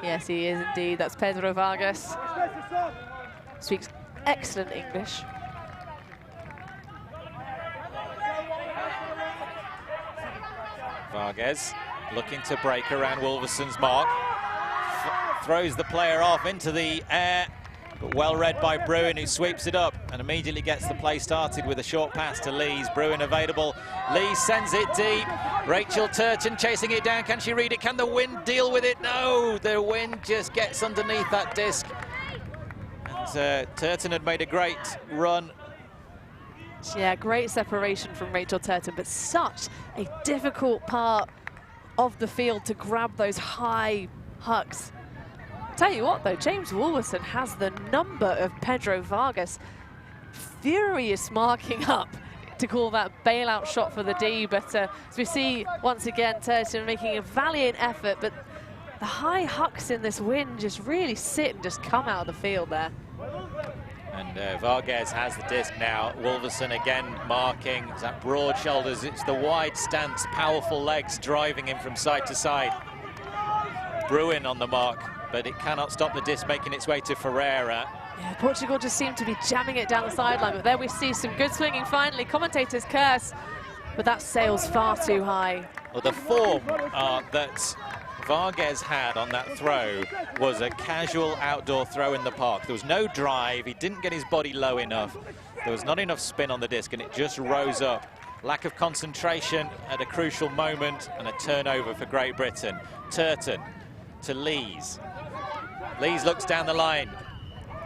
S2: Yes, he is indeed. That's Pedro Vargas. Speaks excellent English.
S1: Vargas looking to break around Wolverson's mark. Throws the player off into the air, but well read by Bruin, who sweeps it up and immediately gets the play started with a short pass to Lees. Bruin available. Lees sends it deep. Rachel Turton chasing it down. Can she read it? Can the wind deal with it? No, the wind just gets underneath that disc. And Turton had made a great run.
S2: Yeah, great separation from Rachel Turton, but such a difficult part of the field to grab those high hucks. Tell you what though, James Wolverson has the number of Pedro Vargas. Furious marking up to call that bailout shot for the D, but as we see once again Turton making a valiant effort, but the high hucks in this wind just really sit and just come out of the field there.
S1: And Vargas has the disc now. Wolverson again marking. It's that broad shoulders. It's the wide stance, powerful legs driving him from side to side. Bruin on the mark, but it cannot stop the disc making its way to Ferreira.
S2: Yeah, Portugal just seemed to be jamming it down the sideline, but there we see some good swinging finally. Commentators curse, but that sails far too high.
S1: Well, the form that Vargas had on that throw was a casual outdoor throw in the park. There was no drive, he didn't get his body low enough, there was not enough spin on the disc, and it just rose up. Lack of concentration at a crucial moment, and a turnover for Great Britain. Turton to Lees. Lees looks down the line.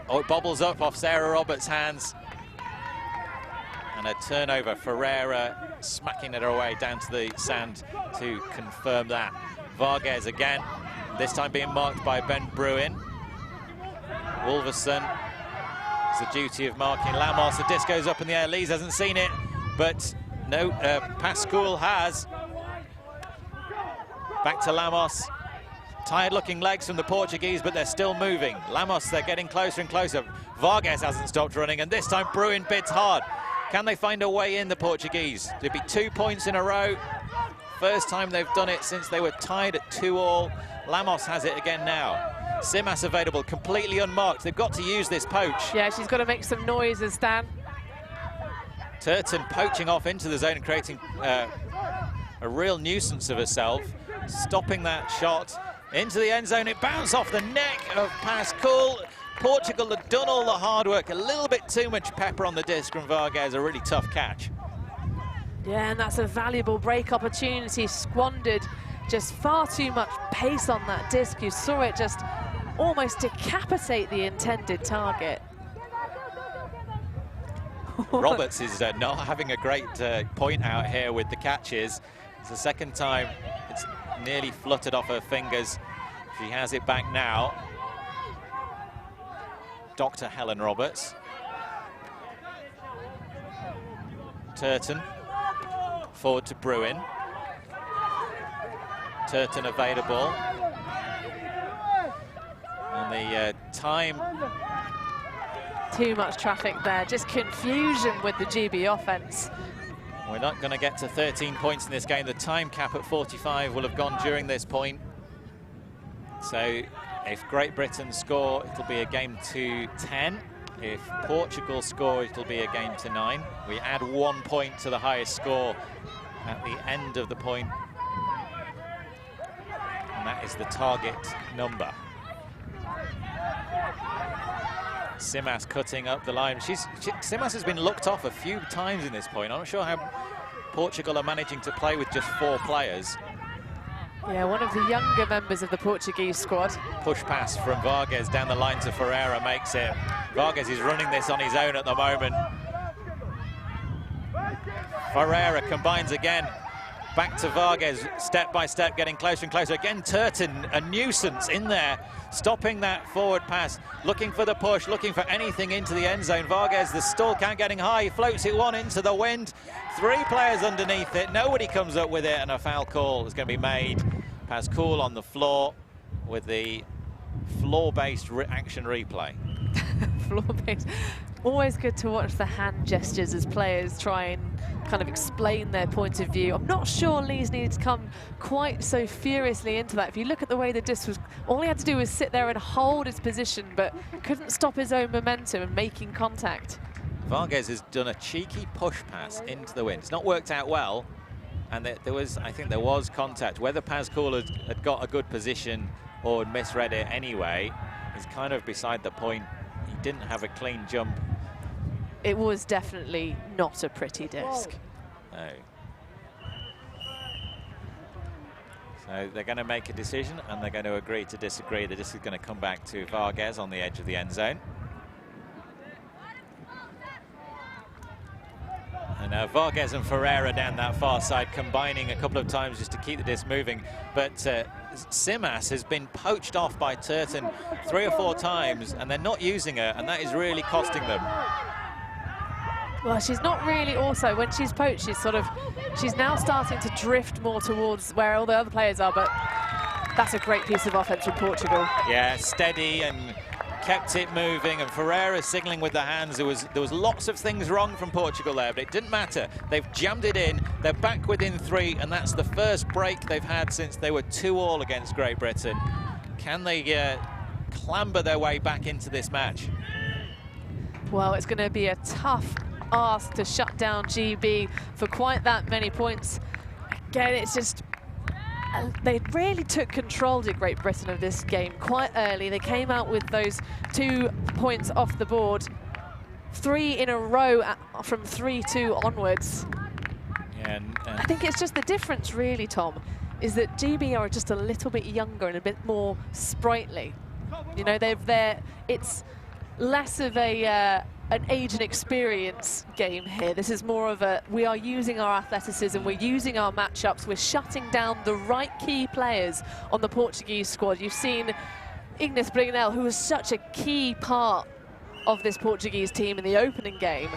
S1: Oh, it bobbles up off Sarah Roberts' hands. And a turnover, Ferreira smacking it away down to the sand to confirm that. Vargas again, this time being marked by Ben Bruin. Wolverson, it's the duty of marking Lamos. The disc goes up in the air. Lees hasn't seen it, but no, Pascual has. Back to Lamos. Tired-looking legs from the Portuguese, but they're still moving. Lamos, they're getting closer and closer. Vargas hasn't stopped running, and this time Bruin bids hard. Can they find a way in, the Portuguese? It'd be 2 points in a row. First time they've done it since they were tied at 2-all. Lamos has it again now. Simas available, completely unmarked. They've got to use this poach.
S2: Yeah, she's got to make some noises, Stan.
S1: Turton poaching off into the zone and creating a real nuisance of herself. Stopping that shot into the end zone. It bounced off the neck of Pascual. Portugal had done all the hard work. A little bit too much pepper on the disc from Vargas. A really tough catch.
S2: Yeah, and that's a valuable break opportunity squandered. Just far too much pace on that disc. You saw it just almost decapitate the intended target.
S1: Roberts is not having a great point out here with the catches. It's the second time it's nearly fluttered off her fingers. She has it back now. Dr. Helen Roberts. Turton. Forward to Bruin. Turton available. And the time...
S2: Too much traffic there, just confusion with the GB offense.
S1: We're not going to get to 13 points in this game. The time cap at 45 will have gone during this point. So if Great Britain score, it'll be a game to 10. If Portugal score, it'll be a game to 9. We add 1 point to the highest score at the end of the point. And that is the target number. Simas cutting up the line. Simas has been looked off a few times in this point. I'm not sure how Portugal are managing to play with just 4 players.
S2: Yeah, one of the younger members of the Portuguese squad.
S1: Push pass from Vargas down the line to Ferreira makes it. Vargas is running this on his own at the moment. Ferreira combines again. back to Vargas, step by step, getting closer and closer. Again, Turton, a nuisance in there, stopping that forward pass, looking for the push, looking for anything into the end zone. Vargas, the stall count getting high, he floats it one into the wind. 3 players underneath it, nobody comes up with it, and a foul call is going to be made. Pascal on the floor with the floor-based action replay.
S2: Floor-based. Always good to watch the hand gestures as players try and kind of explain their point of view. I'm not sure Lees needed to come quite so furiously into that. If you look at the way the disc was, all he had to do was sit there and hold his position, but couldn't stop his own momentum and making contact.
S1: Vargas has done a cheeky push pass into the wind. It's not worked out well, and I think there was contact. Whether Pascal had got a good position or had misread it anyway is kind of beside the point. He didn't have a clean jump.
S2: It was definitely not a pretty disc.
S1: No. So they're going to make a decision, and they're going to agree to disagree. The disc is going to come back to Vargas on the edge of the end zone. And Vargas and Ferreira down that far side, combining a couple of times just to keep the disc moving. But Simas has been poached off by Turton 3 or 4 times, and they're not using her, and that is really costing them.
S2: Well, she's not really also, when she's poached, she's now starting to drift more towards where all the other players are, but that's a great piece of offense from Portugal.
S1: Yeah, steady and kept it moving, and Ferreira signalling with the hands. There was lots of things wrong from Portugal there, but it didn't matter. They've jammed it in. They're back within 3, and that's the first break they've had since they were 2-2 against Great Britain. Can they clamber their way back into this match?
S2: Well, it's going to be a tough ask to shut down GB for quite that many points. Again, it's just they really took control, did Great Britain, of this game quite early. They came out with those 2 points off the board, 3 in a row from 3-2 onwards. Yeah, and I think it's just the difference, really, Tom, is that GB are just a little bit younger and a bit more sprightly. You know, it's less of an age and experience game here. This is more of we are using our athleticism, we're using our matchups, we're shutting down the right key players on the Portuguese squad. You've seen Ignis Brignell, who was such a key part of this Portuguese team in the opening game.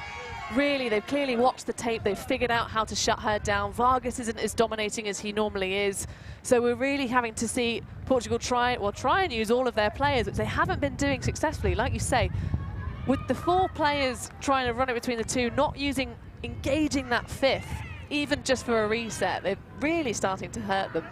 S2: Really, they've clearly watched the tape, they've figured out how to shut her down. Vargas isn't as dominating as he normally is. So we're really having to see Portugal try and use all of their players, which they haven't been doing successfully. Like you say, with the 4 players trying to run it between the 2, not engaging that 5th, even just for a reset, they're really starting to hurt them.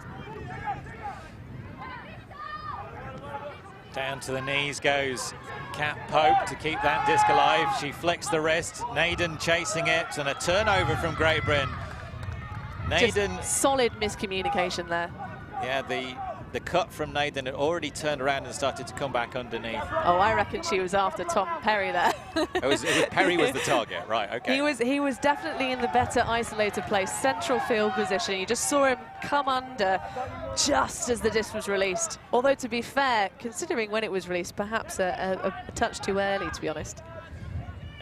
S1: Down to the knees goes Kat Pope to keep that disc alive. She flicks the wrist. Naden chasing it, and a turnover from Great Britain. Naden,
S2: just solid miscommunication there.
S1: Yeah, the cut from Naden had already turned around and started to come back underneath.
S2: Oh, I reckon she was after Tom Perry there.
S1: Perry was the target, right, okay.
S2: He was definitely in the better isolated place, central field position. You just saw him come under just as the disc was released. Although, to be fair, considering when it was released, perhaps a touch too early, to be honest.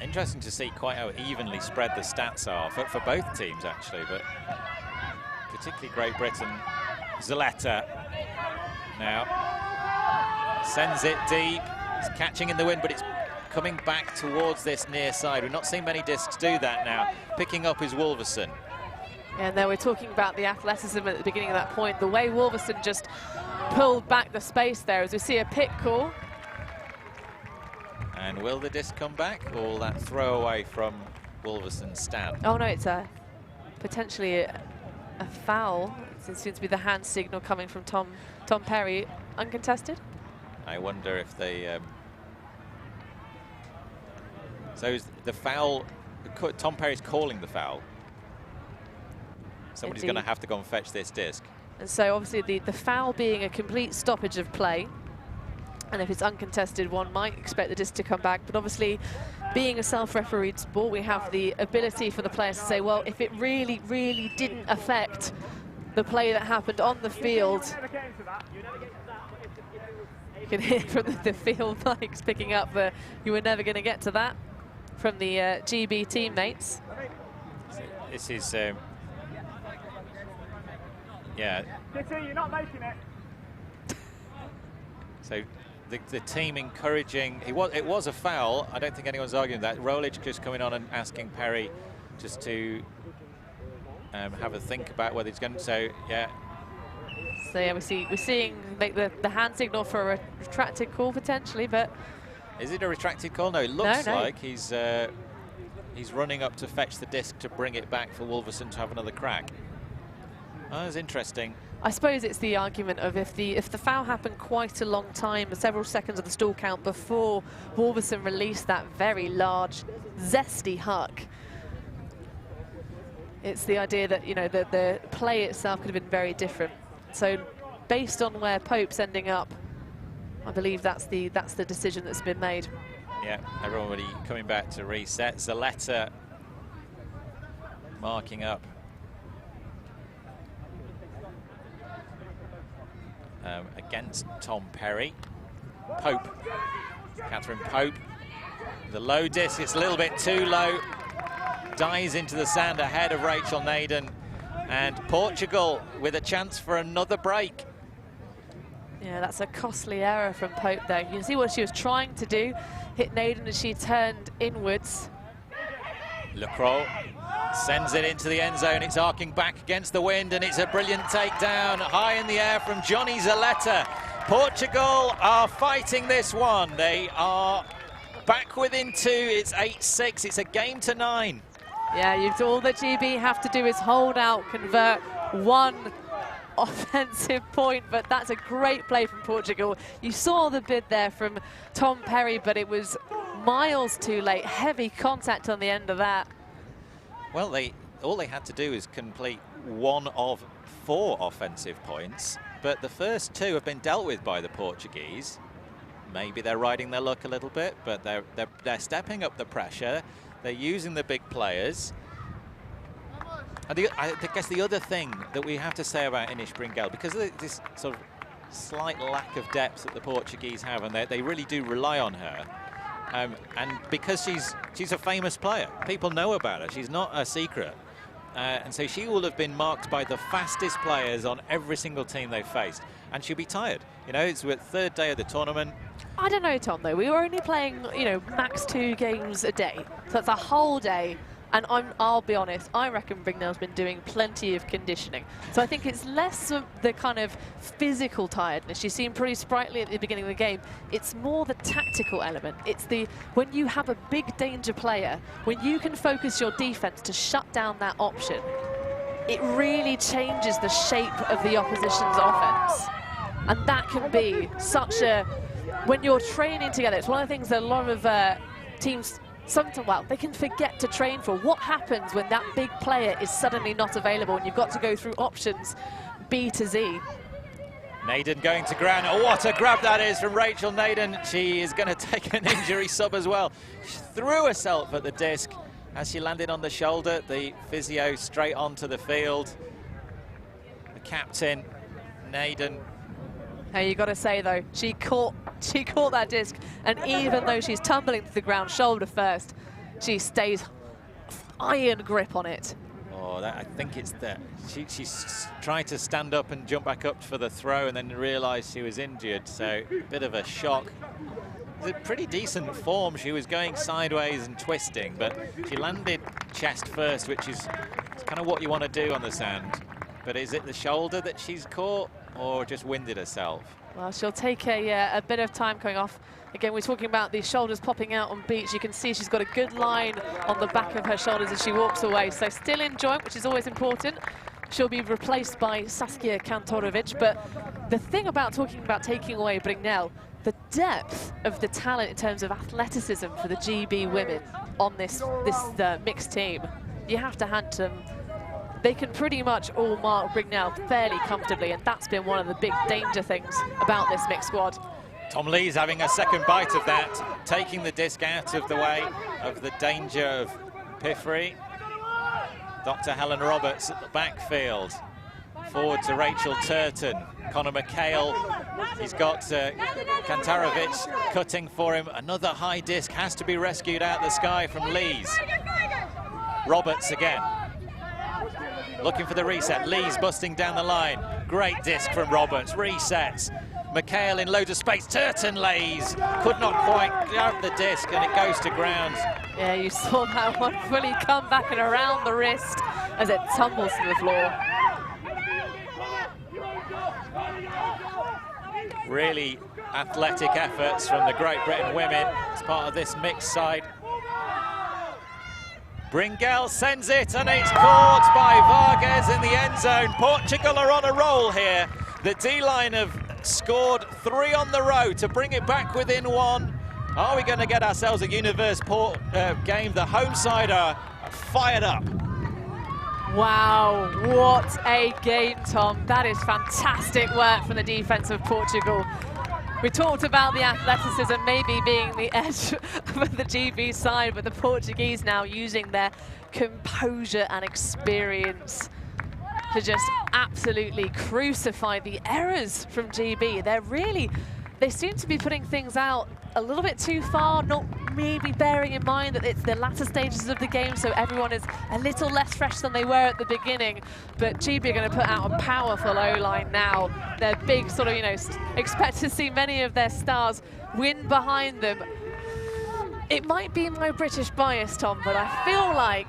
S1: Interesting to see quite how evenly spread the stats are for both teams, actually, but particularly Great Britain. Zaletta now sends it deep. It's catching in the wind, but it's coming back towards this near side. We've not seen many discs do that now. Picking up is Wolverson.
S2: And then we're talking about the athleticism at the beginning of that point. The way Wolverson just pulled back the space there as we see a pick call.
S1: And will the disc come back, or will that throw away from Wolverson stand?
S2: Oh no, it's potentially a foul. It seems to be the hand signal coming from Tom Perry. Uncontested?
S1: I wonder if they... So is the foul... Tom Perry's calling the foul. Somebody's going to have to go and fetch this disc.
S2: And so obviously the foul being a complete stoppage of play. And if it's uncontested, one might expect the disc to come back. But obviously, being a self-refereed sport, we have the ability for the players to say, well, if it really, really didn't affect the play that happened on the field. You can hear from the field mics picking up you were never going to get to that from the GB teammates.
S1: This is Yeah.
S3: You're not making it.
S1: So the team encouraging, it was a foul. I don't think anyone's arguing that. Rolich just coming on and asking Perry just to have a think about whether he's going to, so yeah.
S2: So yeah, we're seeing the hand signal for a retracted call potentially, but.
S1: Is it a retracted call? No, it looks
S2: no.
S1: like he's running up to fetch the disc to bring it back for Wolverson to have another crack. Oh, that's interesting.
S2: I suppose it's the argument of if the foul happened quite a long time, several seconds of the stall count before Wolverson released that very large, zesty huck. It's the idea that, you know, the play itself could have been very different. So based on where Pope's ending up, I believe that's the decision that's been made.
S1: Yeah, everybody coming back to reset. Zaletta marking up. Against Tom Perry. Pope, Catherine Pope. The low disc, it's a little bit too low. Dies into the sand ahead of Rachel Naden. And Portugal with a chance for another break.
S2: Yeah, that's a costly error from Pope there. You can see what she was trying to do. Hit Naden as she turned inwards.
S1: Lecroix sends it into the end zone. It's arcing back against the wind, and it's a brilliant takedown high in the air from Johnny Zaletta. Portugal are fighting this one. They are back within 2. It's 8-6. It's a game to 9.
S2: Yeah, all that GB have to do is hold out, convert one offensive point, but that's a great play from Portugal. You saw the bid there from Tom Perry, but it was miles too late. Heavy contact on the end of that.
S1: Well, all they had to do is complete 1 of 4 offensive points, but the first 2 have been dealt with by the Portuguese. Maybe they're riding their luck a little bit, but they're stepping up the pressure. They're using the big players. And I guess the other thing that we have to say about Inish Bringel, because of this sort of slight lack of depth that the Portuguese have, and they really do rely on her, and because she's a famous player, people know about her. She's not a secret, and so she will have been marked by the fastest players on every single team they've faced, and she'll be tired. You know, it's the 3rd day of the tournament.
S2: I don't know, Tom, though. We were only playing, you know, max 2 games a day, so that's a whole day. And I'll be honest, I reckon Brignell's been doing plenty of conditioning. So I think it's less of the kind of physical tiredness. She seemed pretty sprightly at the beginning of the game. It's more the tactical element. It's when you have a big danger player, when you can focus your defense to shut down that option, it really changes the shape of the opposition's offense. And that can be such a, when you're training together, it's one of the things that a lot of teams sometimes, well, they can forget to train for. What happens when that big player is suddenly not available and you've got to go through options B to Z?
S1: Naden going to ground. Oh, what a grab that is from Rachel Naden. She is going to take an injury sub as well. She threw herself at the disc as she landed on the shoulder. The physio straight onto the field. The captain, Naden.
S2: Hey, you got to say though, she caught that disc, and even though she's tumbling to the ground shoulder first, she stays iron grip on it.
S1: Oh, I think it's that she's trying to stand up and jump back up for the throw, and then realised she was injured. So a bit of a shock. It's a pretty decent form. She was going sideways and twisting, but she landed chest first, which is kind of what you want to do on the sand. But is it the shoulder that she's caught, or just winded herself?
S2: Well, she'll take a bit of time coming off. Again, we're talking about the shoulders popping out on beach. You can see she's got a good line on the back of her shoulders as she walks away. So still in joint, which is always important. She'll be replaced by Saskia Kantorovic. But the thing about talking about taking away Brignell, the depth of the talent in terms of athleticism for the GB women on this mixed team, you have to hand them. They can pretty much all mark Brignell fairly comfortably, and that's been one of the big danger things about this mixed squad.
S1: Tom Lee's having a second bite of that, taking the disc out of the way of the danger of Piffrey. Dr. Helen Roberts at the backfield. Forward to Rachel Turton. Conor McHale, he's got Kantarovic cutting for him. Another high disc has to be rescued out of the sky from Lees. Roberts again. looking for the reset. Lee's busting down the line. Great disc from Roberts, resets. McHale in loads of space. Turton lays, could not quite grab the disc, and it goes to ground.
S2: Yeah, you saw that one fully come back and around the wrist as it tumbles to the floor.
S1: Really athletic efforts from the Great Britain women as part of this mixed side. Bringell sends it, and it's caught by Vargas in the end zone. Portugal are on a roll here. The D-line have scored 3 on the row to bring it back within 1. Are we going to get ourselves a Universe game? The home side are fired up.
S2: Wow, what a game, Tom. That is fantastic work from the defense of Portugal. We talked about the athleticism maybe being the edge of the GB side, but the Portuguese now using their composure and experience to just absolutely crucify the errors from GB. They seem to be putting things out a little bit too far, not maybe bearing in mind that it's the latter stages of the game, so everyone is a little less fresh than they were at the beginning. But GB are going to put out a powerful O-line now. They're big, sort of, you know, expect to see many of their stars win behind them. It might be my British bias, Tom, but I feel like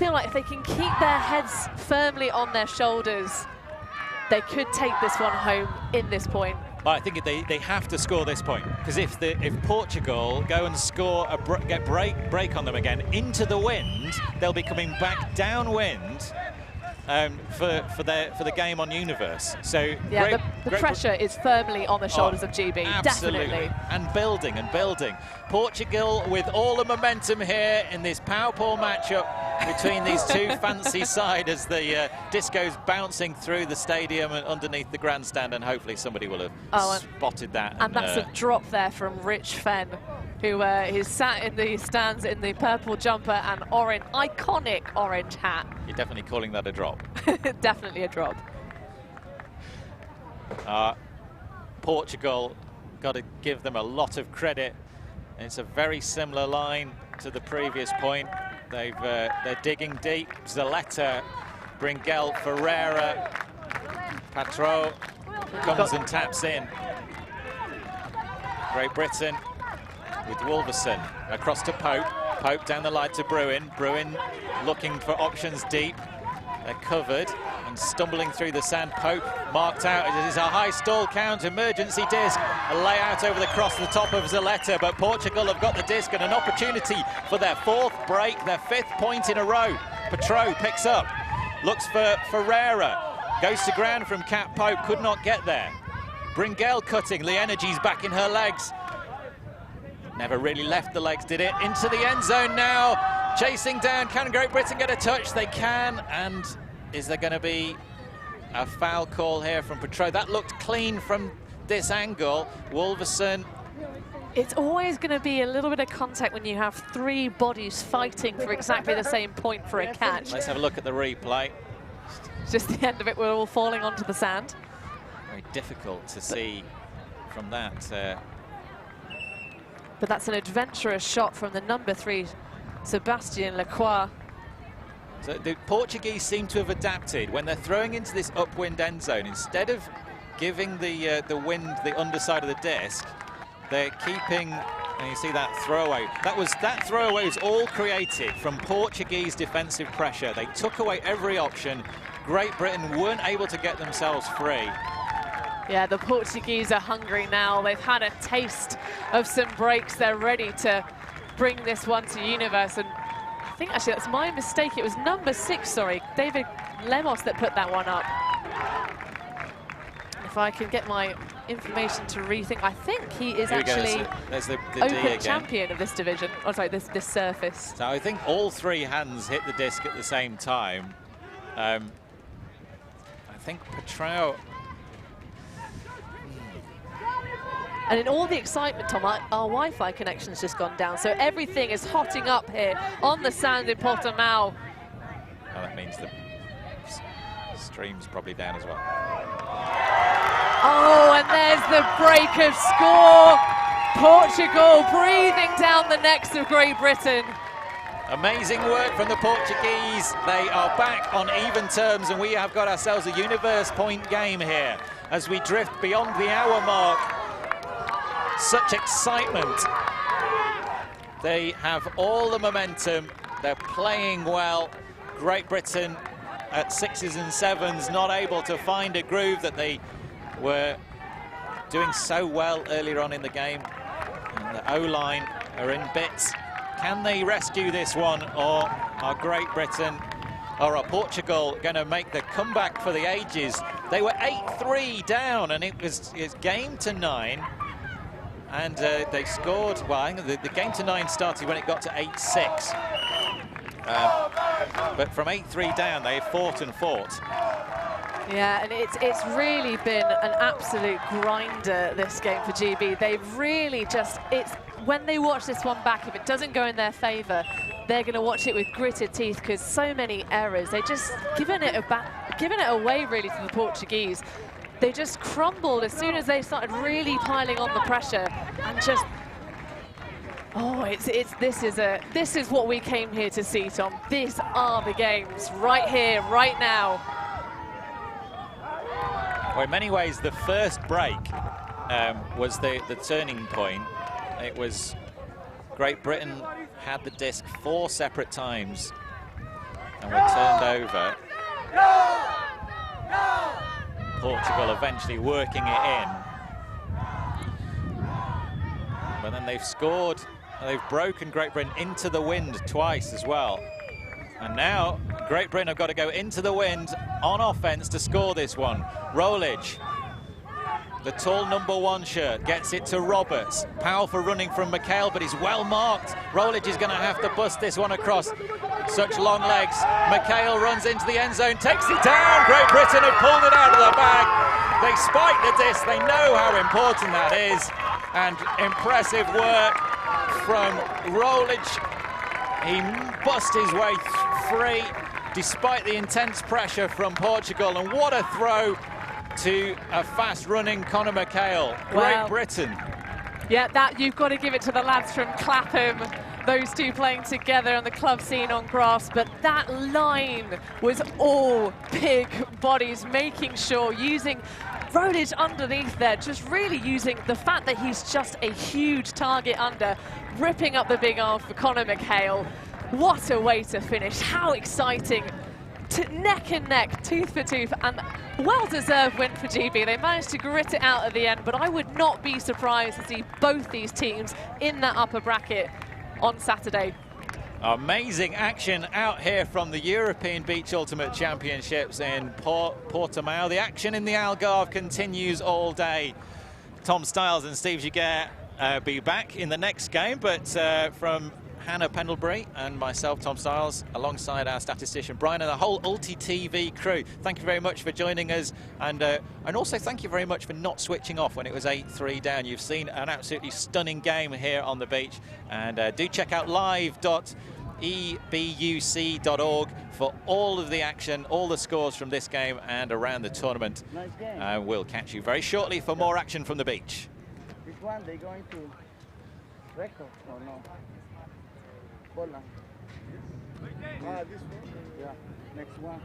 S2: if they can keep their heads firmly on their shoulders, they could take this one home in this point.
S1: I think they have to score this point, because if Portugal go and score get break on them again into the wind, they'll be coming back downwind for the game on Universe. So
S2: yeah, the pressure is firmly on the shoulders of GB.
S1: Absolutely.
S2: Definitely.
S1: And building and building. Portugal with all the momentum here in this power ball matchup between these two fancy sides as the disco's bouncing through the stadium and underneath the grandstand, and hopefully somebody will have spotted that.
S2: And that's a drop there from Rich Fenn, who is sat in the stands in the purple jumper and iconic orange hat.
S1: You're definitely calling that a drop.
S2: Definitely a drop.
S1: Portugal, got to give them a lot of credit. It's a very similar line to the previous point. They're digging deep. Zaletta, Bringell, Ferreira, Patro comes and taps in. Great Britain with Wolverson across to Pope. Pope down the line to Bruin. Bruin looking for options deep. They're covered and stumbling through the sand. Pope marked out. It is a high stall count, emergency disc. A layout over the cross, the top of Zaletta, but Portugal have got the disc and an opportunity for their 4th break, their 5th point in a row. Patro picks up, looks for Ferreira, goes to ground from Cat. Pope could not get there. Bringell cutting, the energy's back in her legs. Never really left the legs, did it? Into the end zone now, chasing down. Can Great Britain get a touch? They can, and is there going to be a foul call here from Patro? That looked clean from this angle. Wolverson.
S2: It's always going to be a little bit of contact when you have 3 bodies fighting for exactly the same point for a catch.
S1: Let's have a look at the replay.
S2: Just the end of it, we're all falling onto the sand.
S1: Very difficult to see from that.
S2: But that's an adventurous shot from the number 3, Sebastian Lacroix.
S1: So the Portuguese seem to have adapted when they're throwing into this upwind end zone. Instead of giving the wind the underside of the disc, they're keeping. And you see that throwaway. That throwaway was all created from Portuguese defensive pressure. They took away every option. Great Britain weren't able to get themselves free.
S2: Yeah, the Portuguese are hungry now. They've had a taste of some breaks. They're ready to bring this one to Universe. And I think actually that's my mistake. It was number 6, sorry, David Lemos that put that one up. If I can get my information to rethink, I think he is actually
S1: there's the
S2: open champion of this division. Oh, sorry, this surface.
S1: So I think all 3 hands hit the disc at the same time. I think Patro.
S2: And in all the excitement, Tom, our Wi-Fi connection's just gone down, so everything is hotting up here on the sand in Portimao.
S1: Well, that means the stream's probably down as well.
S2: Oh, and there's the break of score. Portugal breathing down the necks of Great Britain.
S1: Amazing work from the Portuguese. They are back on even terms, and we have got ourselves a universe point game here as we drift beyond the hour mark. Such excitement. They have all the momentum. They're playing well. Great Britain at 6s and 7s, not able to find a groove that they were doing so well earlier on in the game. And the O-line are in bits. Can they rescue this one, or are Great Britain, or are Portugal going to make the comeback for the ages? They were 8-3 down, and it's game to 9. And they scored, well, I think the game to 9 started when it got to 8-6. But from 8-3 down, they fought and fought.
S2: Yeah, and it's really been an absolute grinder, this game for GB. They've really just, when they watch this one back, if it doesn't go in their favour, they're going to watch it with gritted teeth because so many errors. They just given it away really to the Portuguese. They just crumbled as soon as they started really piling on the pressure, and just, oh, this is what we came here to see, Tom. These are the games right here, right now.
S1: Well, in many ways, the first break was the turning point. It was Great Britain had the disc 4 separate times and were turned over. Portugal eventually working it in. But then they've scored, and they've broken Great Britain into the wind twice as well. And now Great Britain have got to go into the wind on offense to score this one. Rowledge, the tall #1 shirt, gets it to Roberts. Powerful running from McHale, but he's well marked. Rowledge is going to have to bust this one across. Such long legs. McHale runs into the end zone, takes it down. Great Britain have pulled it out of the bag. They spike the disc. They know how important that is. And impressive work from Rowledge. He bust his way free despite the intense pressure from Portugal. And what a throw to a fast-running Conor McHale. Great Britain.
S2: Yeah, that you've got to give it to the lads from Clapham. Those two playing together on the club scene on grass, but that line was all big bodies, making sure, using Rowledge underneath there, just really using the fact that he's just a huge target under, ripping up the big arm for Conor McHale. What a way to finish. How exciting. Neck and neck, tooth for tooth, and well-deserved win for GB. They managed to grit it out at the end, but I would not be surprised to see both these teams in that upper bracket on Saturday.
S1: Amazing action out here from the European Beach Ultimate Championships in Portimao. The action in the Algarve continues all day. Tom Stiles and Steve Giguere be back in the next game, but from Hannah Pendlebury and myself, Tom Stiles, alongside our statistician Brian and the whole Ulti TV crew, thank you very much for joining us, and also thank you very much for not switching off when it was 8-3 down. You've seen an absolutely stunning game here on the beach, and do check out live.ebuc.org for all of the action, all the scores from this game and around the tournament. We'll catch you very shortly for more action from the beach.
S4: This one, they're going to record or no? BULA. This one? Yeah, next one.